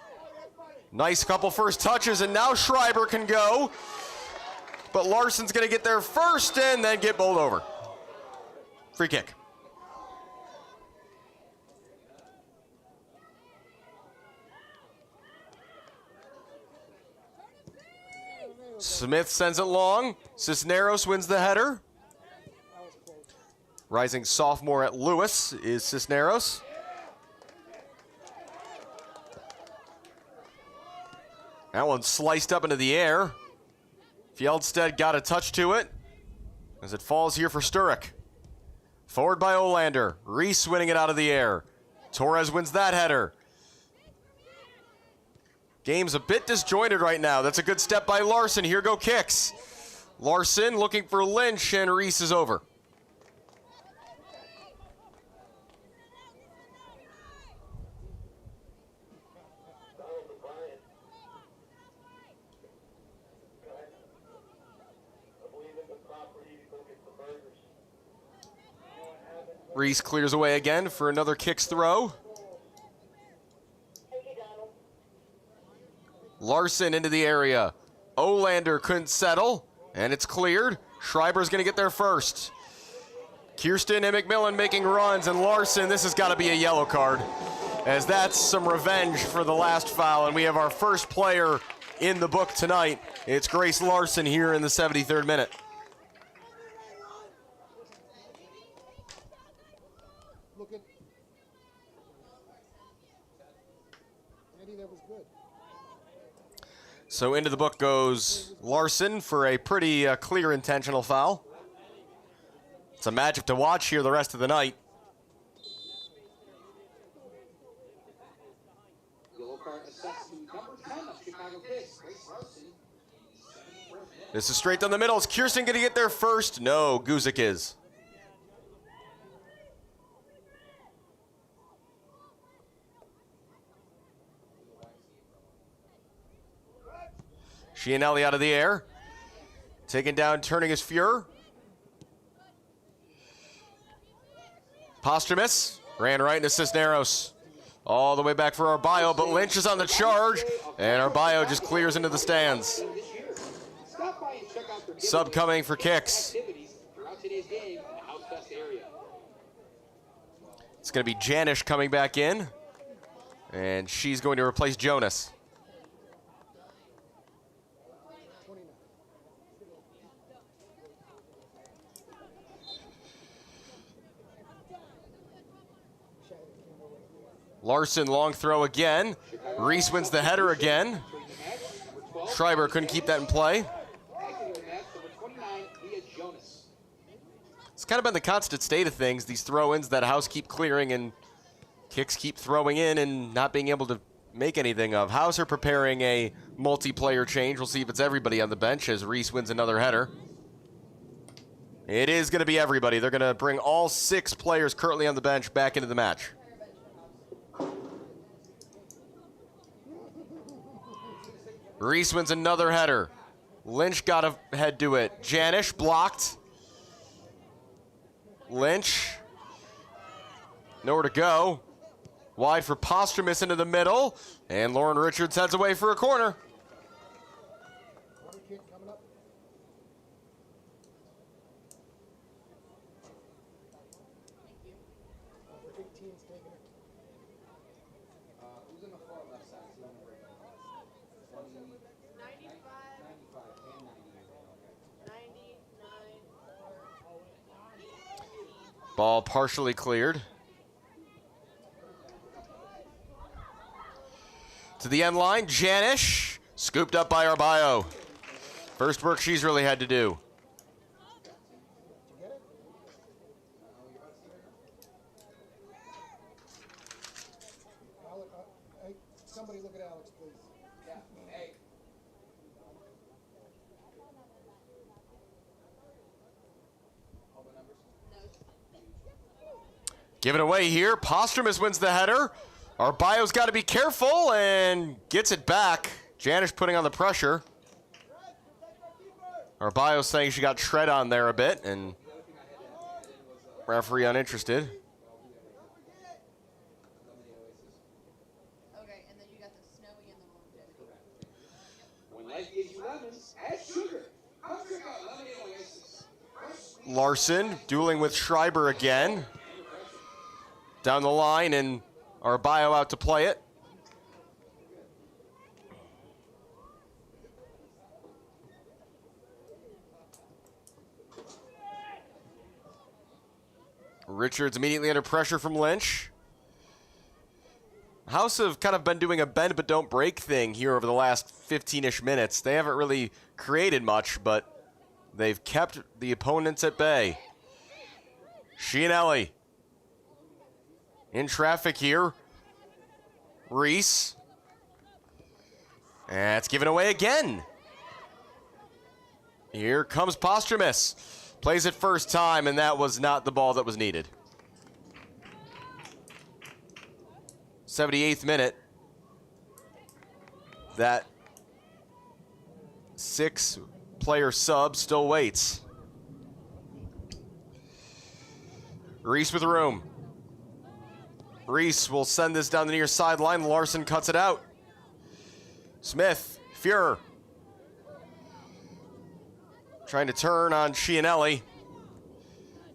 S14: Nice couple first touches, and now Schreiber can go. But Larson's going to get there first and then get bowled over. Free kick. Smith sends it long. Cisneros wins the header. Rising sophomore at Lewis is Cisneros. That one sliced up into the air. Fjeldsted got a touch to it as it falls here for Sturrock. Forward by Olander. Reese winning it out of the air. Torres wins that header. Game's a bit disjointed right now. That's a good step by Larson. Here go Kics. Larson looking for Lynch, and Reese is over. Reese clears away again for another Kics throw. Larson into the area. Olander couldn't settle, and it's cleared. Schreiber's going to get there first. Kirsten and McMillan making runs, and Larson, this has got to be a yellow card, as that's some revenge for the last foul, and we have our first player in the book tonight. It's Grace Larson here in the 73rd minute. So into the book goes Larson for a pretty clear intentional foul. It's a matchup to watch here the rest of the night. This is straight down the middle. Is Kirsten going to get there first? No, Guzik is. Chianelli out of the air. Taken down, turning his Fuhrer. Posthumous ran right into Cisneros. All the way back for Arballo, but Lynch is on the charge, and Arballo just clears into the stands. Sub coming for Kics. It's going to be Janish coming back in, and she's going to replace Jonas. Larson, long throw again. Reese wins the header again. Schreiber couldn't keep that in play. It's kind of been the constant state of things, these throw-ins that House keep clearing and Kics keep throwing in and not being able to make anything of. House are preparing a multiplayer change. We'll see if it's everybody on the bench as Reese wins another header. It is going to be everybody. They're going to bring all 6 players currently on the bench back into the match. Reese wins another header. Lynch got a head to it. Janish blocked. Lynch. Nowhere to go. Wide for Posthumous into the middle. And Lauren Richards heads away for a corner. Ball partially cleared. To the end line, Janish, scooped up by Arballo. First work she's really had to do.
S11: Somebody look at Alex, please. Yeah. Hey.
S14: Give it away here. Posthumous wins the header. Arballo's got to be careful and gets it back. Janish putting on the pressure. Arballo saying she got tread on there a bit, and referee uninterested.
S13: Okay, and then you got the snowy and the longevity. When life gives you lemons, add sugar. Come check out Lemonade Oasis.
S14: Larson dueling with Schreiber again. Down the line, and Arballo out to play it. Richards immediately under pressure from Lynch. House have kind of been doing a bend but don't break thing here over the last 15-ish minutes. They haven't really created much, but they've kept the opponents at bay. Chianelli. In traffic here. Reese. And it's given away again. Here comes Posthumous. Plays it first time, and that was not the ball that was needed. 78th minute. That 6-player sub still waits. Reese with room. Reese will send this down the near sideline. Larson cuts it out. Smith, Fuhrer. Trying to turn on Chianelli.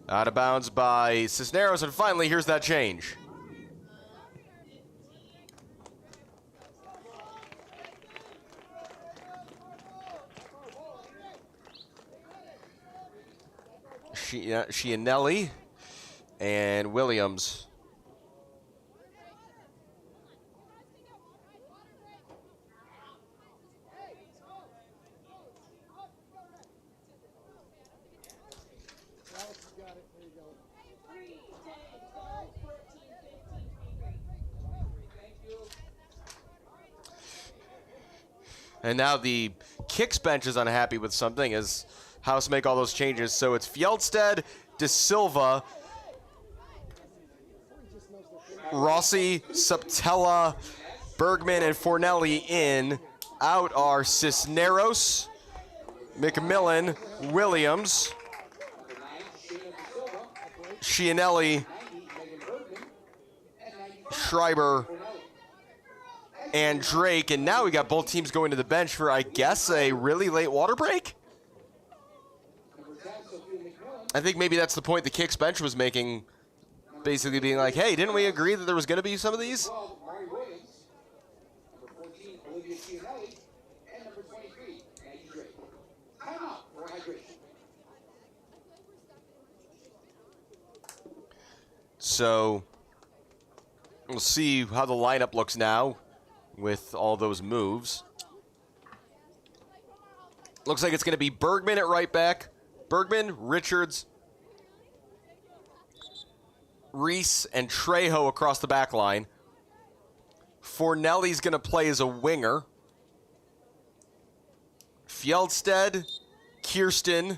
S14: Out of bounds by Cisneros, and finally, here's that change. Chianelli and Williams. And now the Kics bench is unhappy with something as House make all those changes. So it's Fjeldsted, DaSilva, Rossi, Suptela, Bergman, and Fornelli in. Out are Cisneros, McMillan, Williams, Chianelli, Schreiber, and Drake. And now we got both teams going to the bench for, I guess, a really late water break? I think maybe that's the point the Kics bench was making, basically being like, hey, didn't we agree that there was going to be some of these?
S13: Number 14, Olivia Chianelli, and number 23, Maggie Drake. Time out for hydration.
S14: So we'll see how the lineup looks now with all those moves. Looks like it's going to be Bergman at right back. Bergman, Richards, Reese, and Trejo across the back line. Fornelli's going to play as a winger. Fjeldsted, Kirsten,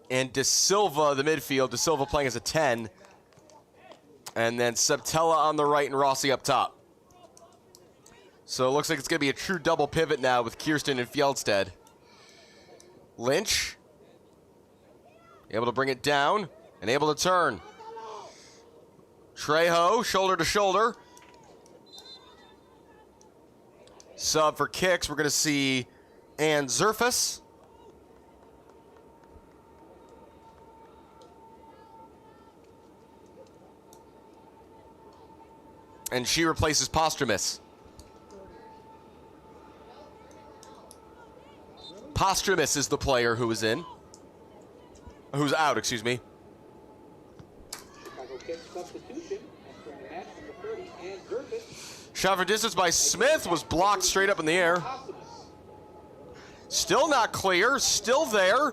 S14: and DaSilva, the midfield. DaSilva playing as a 10. And then Suptela on the right and Rossi up top. So it looks like it's going to be a true double pivot now with Kirsten and Fjeldsted. Lynch, able to bring it down and able to turn. Trejo, shoulder to shoulder. Sub for Kics, we're going to see Ann Zerfus. And she replaces Posthumus. Posthumus is the player who is in. Who's out, excuse me.
S13: Chicago Kics substitution entering the match, number 30, Ann Zerfus.
S14: Shot for distance by Smith was blocked straight up in the air. Still not clear, still there.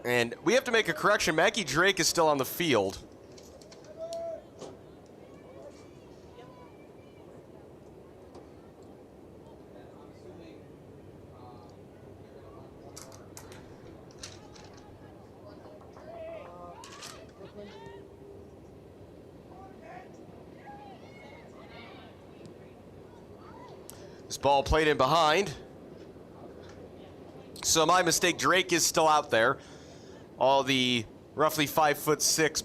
S14: And we have to make a correction. Maggie Drake is still on the field. This ball played in behind. So my mistake, Drake is still out there. All the roughly 5'6"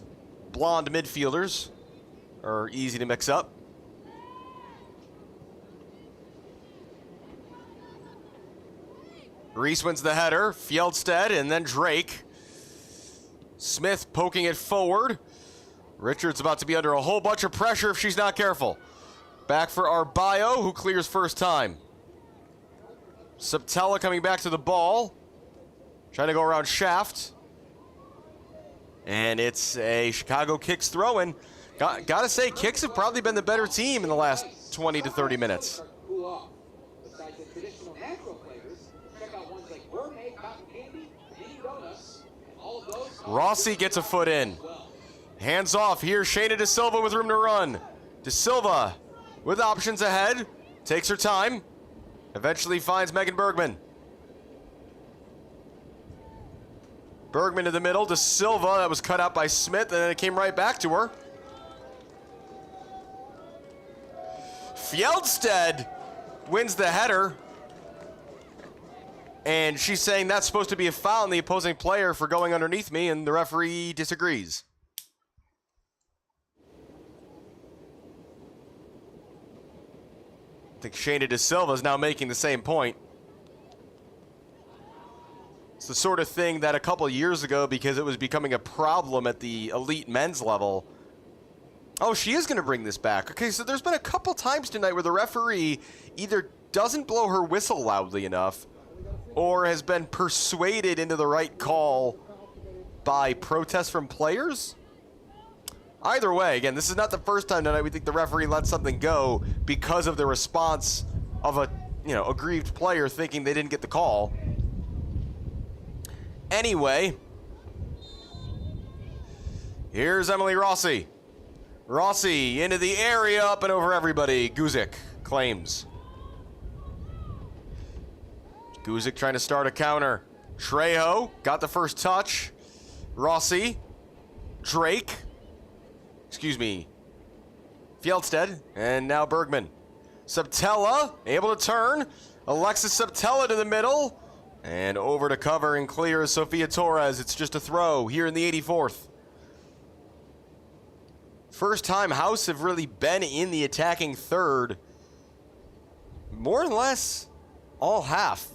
S14: blonde midfielders are easy to mix up. Reese wins the header, Fjeldsted, and then Drake. Smith poking it forward. Richards about to be under a whole bunch of pressure if she's not careful. Back for Arballo, who clears first time. Suptela coming back to the ball. Trying to go around Shaft. And it's a Chicago Kics throw-in. Gotta say, Kics have probably been the better team in the last 20 to 30 minutes.
S13: Besides the traditional natural flavors, check out ones like gourmet cotton candy, mini donuts, and all of those.
S14: Rossi gets a foot in. Hands off here, Shayna DaSilva with room to run. DaSilva with options ahead, takes her time, eventually finds Megan Bergman. Bergman to the middle, DaSilva, that was cut out by Smith, and then it came right back to her. Fjeldsted wins the header, and she's saying that's supposed to be a foul on the opposing player for going underneath me, and the referee disagrees. I think Shayna DaSilva is now making the same point. It's the sort of thing that a couple years ago, because it was becoming a problem at the elite men's level. Oh, she is going to bring this back. Okay, so there's been a couple times tonight where the referee either doesn't blow her whistle loudly enough or has been persuaded into the right call by protests from players. Either way, again, this is not the first time tonight we think the referee let something go because of the response of a, aggrieved player thinking they didn't get the call. Anyway, here's Emily Rossi. Rossi into the area, up and over everybody. Guzik claims. Guzik trying to start a counter. Trejo got the first touch. Rossi. Drake. Fjeldsted. And now Bergman. Suptela able to turn. Alexis Suptela to the middle. And over to cover and clear Sophia Torres. It's just a throw here in the 84th. First time House have really been in the attacking third. More or less all half.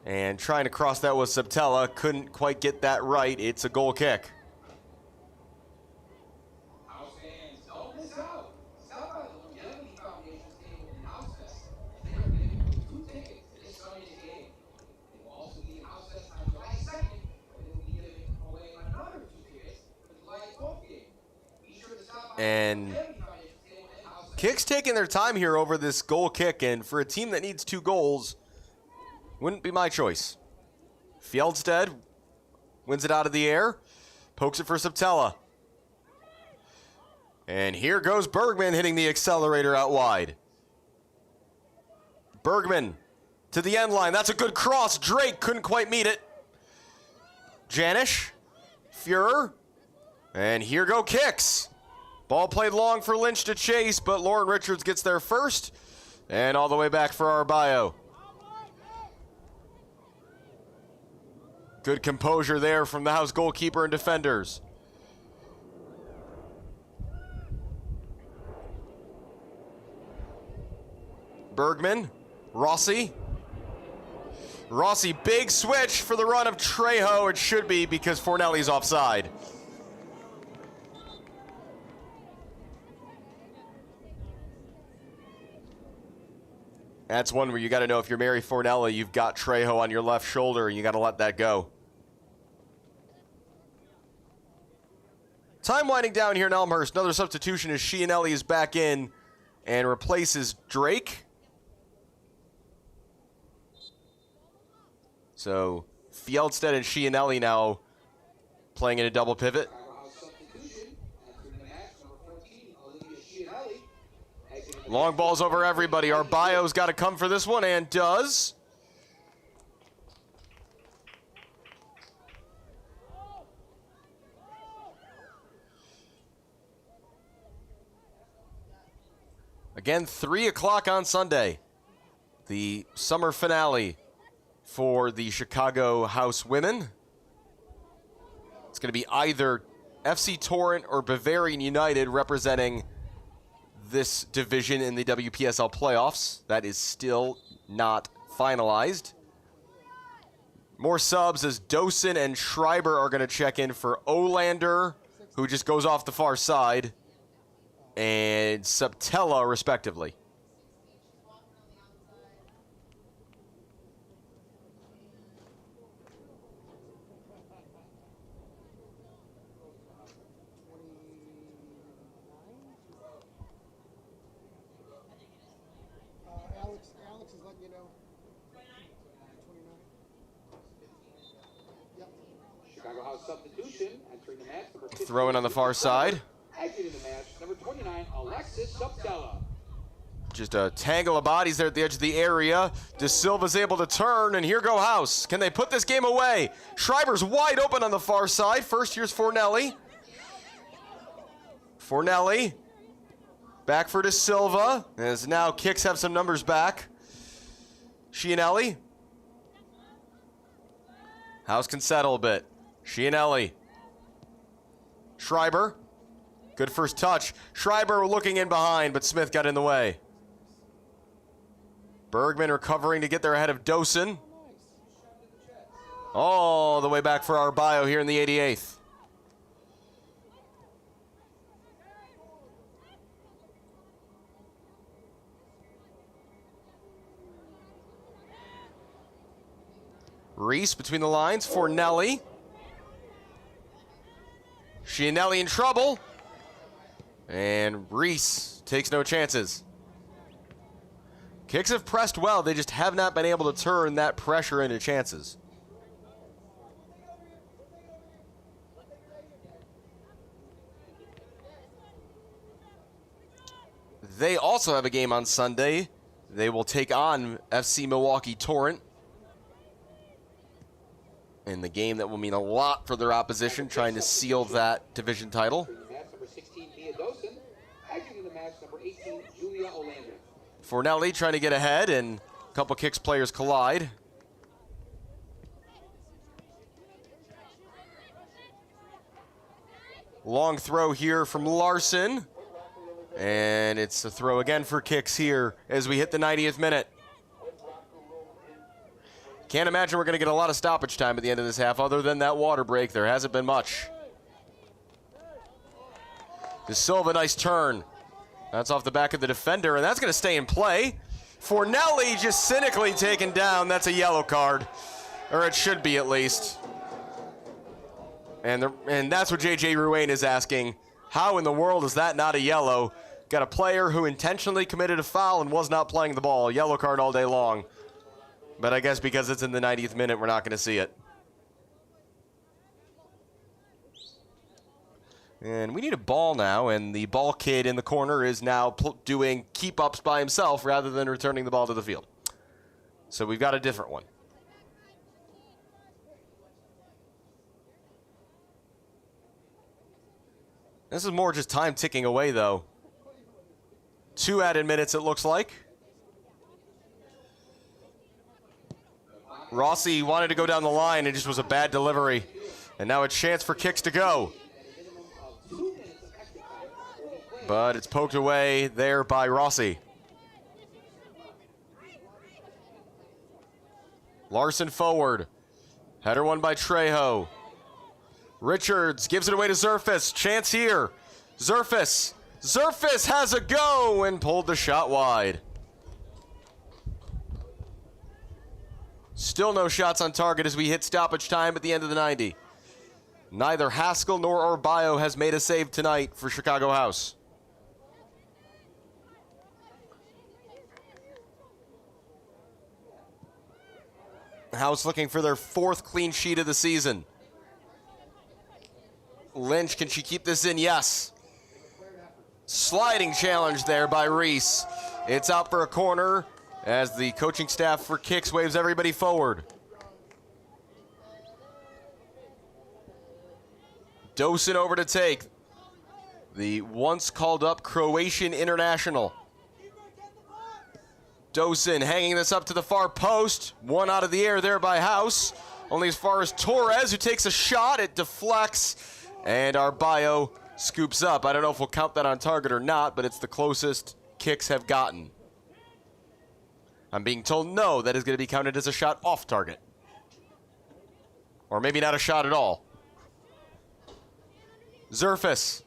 S14: And trying to cross that was Suptela. Couldn't quite get that right. It's a goal kick. And Kics taking their time here over this goal kick, and for a team that needs 2 goals, wouldn't be my choice. Fjeldsted wins it out of the air, pokes it for Suptela. And here goes Bergman hitting the accelerator out wide. Bergman to the end line. That's a good cross. Drake couldn't quite meet it. Janish, Fuhrer, and here go Kics. Ball played long for Lynch to chase, but Lauren Richards gets there first. And all the way back for Arballo. Good composure there from the House goalkeeper and defenders. Bergman, Rossi. Rossi, big switch for the run of Trejo. It should be because Fornelli's offside. That's one where you got to know if you're Mary Fornelli, you've got Trejo on your left shoulder, and you got to let that go. Time winding down here in Elmhurst. Another substitution as Chianelli is back in and replaces Drake. So Fjeldsted and Chianelli now playing in a double pivot. Long balls over everybody. Arballo's got to come for this one, and does. Again, 3 o'clock on Sunday. The summer finale for the Chicago House women. It's going to be either FC Torrent or Bavarian United representing this division in the WPSL playoffs. That is still not finalized. More subs as Dosen and Schreiber are going to check in for Olander, who just goes off the far side, and Suptela, respectively.
S11: Alex is letting you know. 29. Yep.
S13: Chicago House substitution entering the match.
S14: Throw in on the far side.
S13: Exiting the match, number 29, Alexis Suptela.
S14: Just a tangle of bodies there at the edge of the area. DaSilva's able to turn, and here go House. Can they put this game away? Schreiber's wide open on the far side. First, here's Fornelli. Fornelli. Back for DaSilva, as now Kics have some numbers back. Chianelli. House can settle a bit. Chianelli. Schreiber. Good first touch. Schreiber looking in behind, but Smith got in the way. Bergman recovering to get there ahead of Dosen. All the way back for Arballo here in the 88th. Reese between the lines, Fornelli. Chianelli in trouble. And Reese takes no chances. Kics have pressed well, they just have not been able to turn that pressure into chances. They also have a game on Sunday. They will take on FC Milwaukee Torrent in the game that will mean a lot for their opposition, trying to seal that division title. Fornelli trying to get ahead, and a couple Kics players collide. Long throw here from Larson. And it's a throw again for Kics here as we hit the 90th minute. Can't imagine we're going to get a lot of stoppage time at the end of this half. Other than that water break, there hasn't been much. DaSilva, nice turn. That's off the back of the defender, and that's going to stay in play. Fornelli just cynically taken down. That's a yellow card, or it should be at least. And that's what J.J. Ruane is asking. How in the world is that not a yellow? Got a player who intentionally committed a foul and was not playing the ball. Yellow card all day long. But I guess because it's in the 90th minute, we're not going to see it. And we need a ball now, and the ball kid in the corner is now doing keep-ups by himself rather than returning the ball to the field. So we've got a different one. This is more just time ticking away, though. 2 added minutes, it looks like. Rossi wanted to go down the line. It just was a bad delivery. And now a chance for Kics to go. But it's poked away there by Rossi. Larson forward. Header won by Trejo. Richards gives it away to Zerfis. Chance here. Zerfis. Zerfis has a go and pulled the shot wide. Still no shots on target as we hit stoppage time at the end of the 90. Neither Haskell nor Arballo has made a save tonight for Chicago House. House looking for their 4th clean sheet of the season. Lynch, can she keep this in? Yes. Sliding challenge there by Reese. It's out for a corner as the coaching staff for Kics waves everybody forward. Dosen over to take. The once called up Croatian international. Dosen hanging this up to the far post. One out of the air there by House. Only as far as Torres, who takes a shot. It deflects, and Arballo scoops up. I don't know if we'll count that on target or not, but it's the closest Kics have gotten. I'm being told no, that is going to be counted as a shot off target. Or maybe not a shot at all. Zerfis.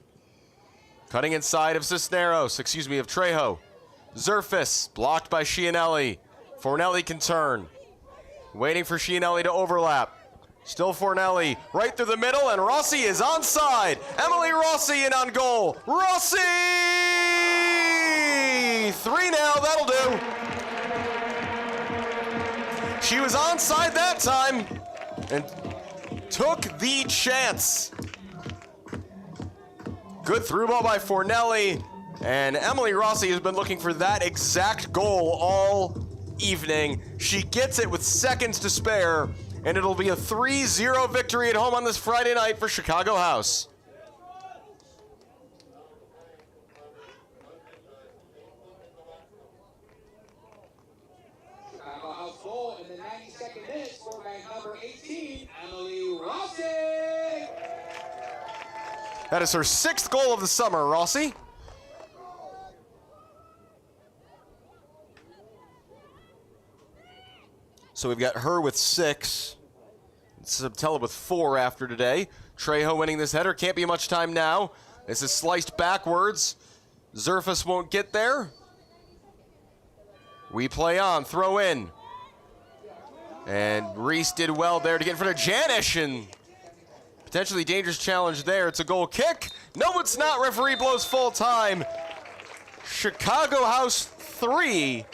S14: Cutting inside of Cisneros, of Trejo. Zerfis, blocked by Chianelli. Fornelli can turn. Waiting for Chianelli to overlap. Still Fornelli, right through the middle, and Rossi is onside. Emily Rossi in on goal. Rossi! 3 now, that'll do. She was onside that time and took the chance. Good through ball by Fornelli, and Emily Rossi has been looking for that exact goal all evening. She gets it with seconds to spare, and it'll be a 3-0 victory at home on this Friday night for Chicago House.
S13: Chicago House goal in the 92nd minute, scored by number 18, Emily Rossi.
S14: That is her 6th goal of the summer, Rossi. So we've got her with 6. Suptela with 4 after today. Trejo winning this header. Can't be much time now. This is sliced backwards. Zerfus won't get there. We play on. Throw in. And Reese did well there to get in front of Janish, and potentially dangerous challenge there. It's a goal kick. No, it's not. Referee blows full time. Chicago House 3.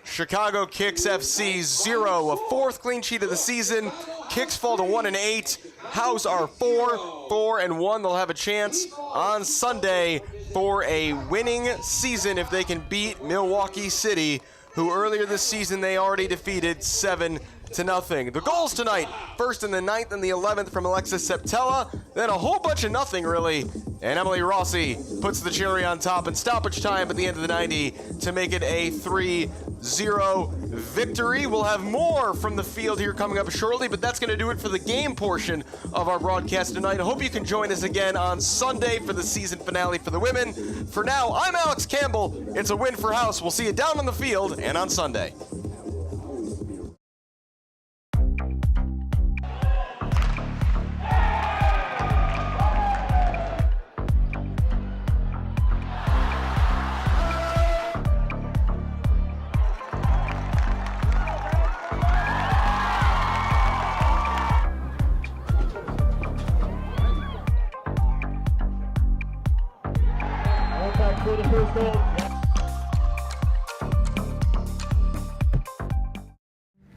S14: Chicago Kics FC 0. A 4th clean sheet of the season. Kics fall to 1-8. House are 4-1. They'll have a chance on Sunday for a winning season if they can beat Milwaukee City, who earlier this season they already defeated 7-0. The goals tonight, first in the 9th and the 11th from Alexis Suptela, then a whole bunch of nothing really, and Emily Rossi puts the cherry on top in stoppage time at the end of the 90 to make it a 3-0 victory. We'll have more from the field here coming up shortly, but that's going to do it for the game portion of our broadcast tonight. I hope you can join us again on Sunday for the season finale for the women. For now, I'm Alex Campbell. It's a win for House. We'll see you down on the field and on Sunday.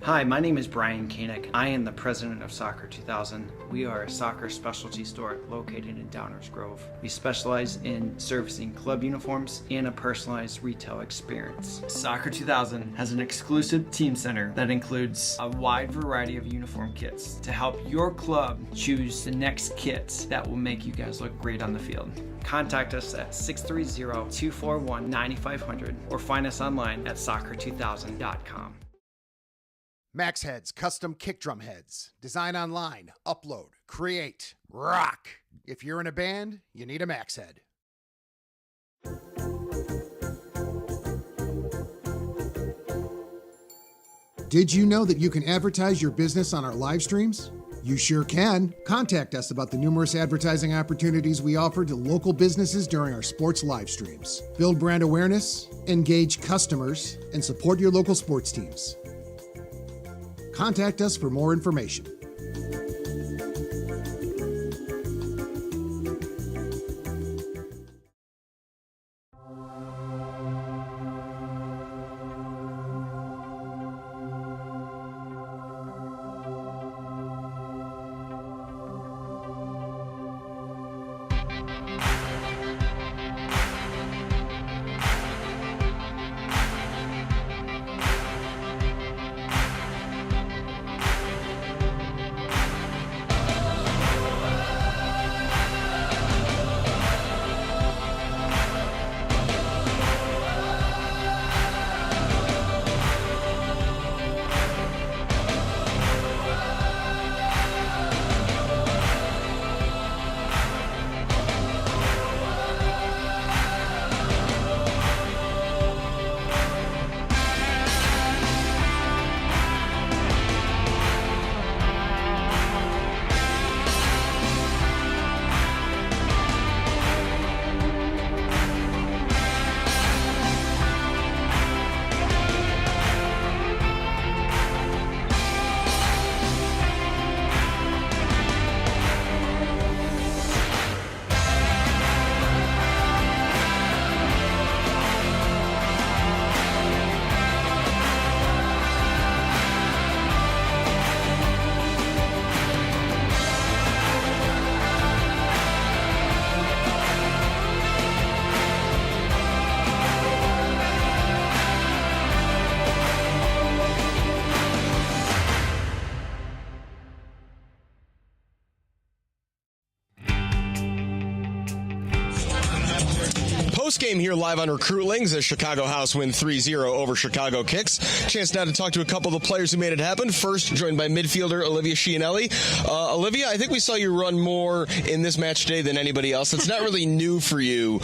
S10: Hi, my name is Brian Koenig. I am the president of Soccer 2000. We are a soccer specialty store located in Downers Grove. We specialize in servicing club uniforms and a personalized retail experience. Soccer 2000 has an exclusive team center that includes a wide variety of uniform kits to help your club choose the next kits that will make you guys look great on the field. Contact us at 630-241-9500 or find us online at soccer2000.com.
S11: Max Heads custom kick drum heads. Design online, upload, create, rock. If you're in a band, you need a Max Head. Did you know that you can advertise your business on our live streams? You sure can. Contact us about the numerous advertising opportunities we offer to local businesses during our sports live streams. Build brand awareness, engage customers, and support your local sports teams. Contact us for more information.
S1: Game here live on Recruitlings as Chicago House win 3-0 over Chicago Kics. Chance now to talk to a couple of the players who made it happen. First, joined by midfielder Olivia Chianelli. Olivia, I think we saw you run more in this match today than anybody else. It's not really new for you.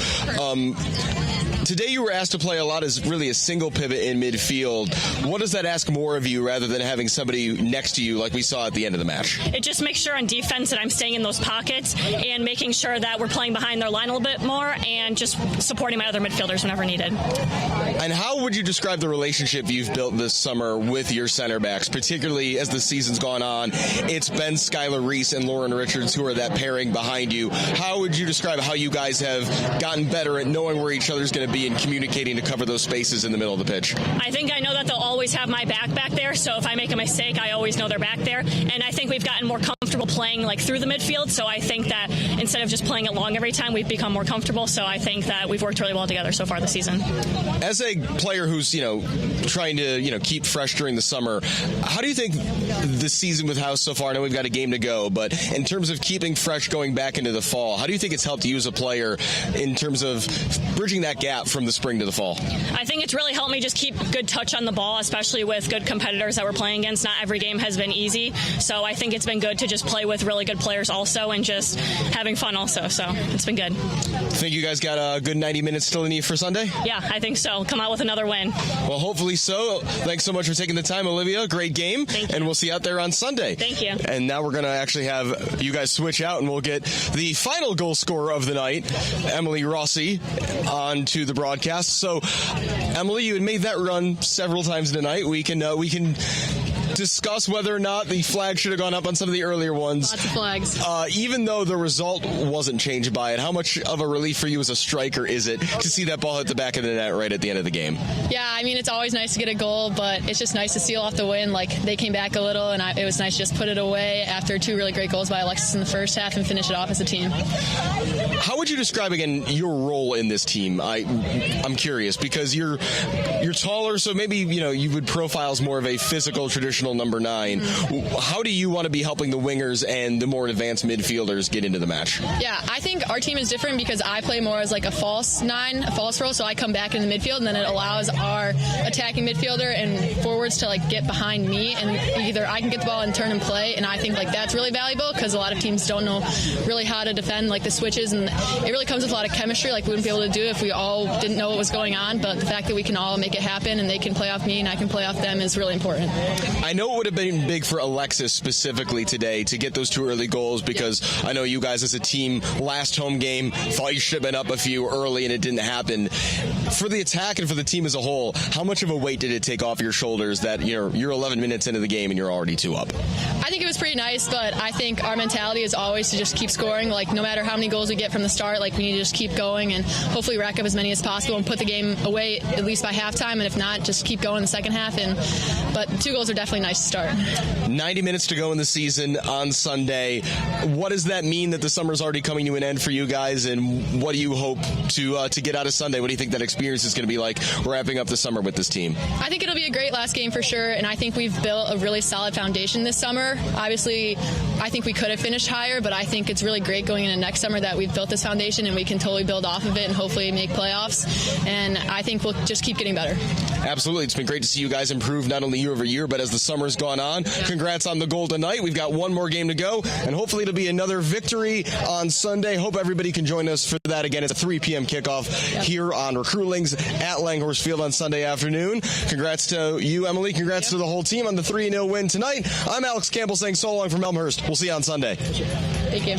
S1: Today you were asked to play a lot as really a single pivot in midfield. What does that ask more of you rather than having somebody next to you like we saw at the end of the match?
S5: It just makes sure on defense that I'm staying in those pockets and making sure that we're playing behind their line a little bit more and just supporting my other midfielders whenever needed.
S1: And how would you describe the relationship you've built this summer with your center backs, particularly as the season's gone on? It's been Skylar Reese and Lauren Richards who are that pairing behind you. How would you describe how you guys have gotten better at knowing where each other's going to be and communicating to cover those spaces in the middle of the pitch?
S5: I think I know that they'll always have my back there, so if I make a mistake, I always know they're back there. And I think we've gotten more comfortable playing like through the midfield, so I think that instead of just playing it long every time, we've become more comfortable, so I think that we've worked really well together so far this season.
S1: As a player who's, trying to, keep fresh during the summer, how do you think the season with House so far, I know we've got a game to go, but in terms of keeping fresh going back into the fall, how do you think it's helped you as a player in terms of bridging that gap from the spring to the fall?
S5: I think it's really helped me just keep good touch on the ball, especially with good competitors that we're playing against. Not every game has been easy, so I think it's been good to just play with really good players also and just having fun also, so it's been good.
S1: Think you guys got a good 90 minutes still in you for Sunday?
S5: Yeah, I think so. Come out with another win.
S1: Well, hopefully so. Thanks so much for taking the time, Olivia. Great game.
S5: Thank you.
S1: And we'll see you out there on Sunday.
S5: Thank you.
S1: And now we're going to actually have you guys switch out, and we'll get the final goal scorer of the night, Emily Rossi, onto the broadcast. So, Emily, you had made that run several times tonight. We can discuss whether or not the flag should have gone up on some of the earlier ones.
S7: Lots of flags.
S1: Even though the result wasn't changed by it, how much of a relief for you as a striker is it to see that ball hit the back of the net right at the end of the game?
S7: Yeah, I mean, it's always nice to get a goal, but it's just nice to seal off the win. Like, they came back a little, and it was nice to just put it away after two really great goals by Alexis in the first half and finish it off as a team.
S1: How would you describe, again, your role in this team? I'm curious, because you're taller, so maybe, you would profile as more of a physical, traditional number 9. How do you want to be helping the wingers and the more advanced midfielders get into the match?
S7: Yeah, I think our team is different because I play more as like a false 9, a false role, so I come back in the midfield, and then it allows our attacking midfielder and forwards to like get behind me, and either I can get the ball and turn and play, and I think like that's really valuable because a lot of teams don't know really how to defend like the switches, and it really comes with a lot of chemistry like we wouldn't be able to do if we all didn't know what was going on, but the fact that we can all make it happen and they can play off me and I can play off them is really important.
S1: I know it would have been big for Alexis specifically today to get those 2 early goals because I know you guys as a team last home game thought you should have been up a few early and it didn't happen. For the attack and for the team as a whole, how much of a weight did it take off your shoulders that you're 11 minutes into the game and you're already 2 up?
S7: I think it was pretty nice, but I think our mentality is always to just keep scoring. Like, no matter how many goals we get from the start, like, we need to just keep going and hopefully rack up as many as possible and put the game away at least by halftime, and if not, just keep going in the second half. But 2 goals are definitely nice to start.
S1: 90 minutes to go in the season on Sunday. What does that mean that the summer's already coming to an end for you guys, and what do you hope to get out of Sunday? What do you think that experience is going to be like wrapping up the summer with this team?
S7: I think it'll be a great last game for sure, and I think we've built a really solid foundation this summer. Obviously, I think we could have finished higher, but I think it's really great going into next summer that we've built this foundation and we can totally build off of it and hopefully make playoffs, and I think we'll just keep getting better.
S1: Absolutely. It's been great to see you guys improve not only year over year, but as the summer's gone on. Congrats on the goal tonight. We've got one more game to go, and hopefully it'll be another victory on Sunday. Hope everybody can join us for that. Again, it's a 3 p.m. kickoff here on Recruitlings at Langhorst Field on Sunday afternoon. Congrats to you, Emily. Congrats to the whole team on the 3-0 win tonight. I'm Alex Campbell saying so long from Elmhurst. We'll see you on Sunday.
S7: Thank you.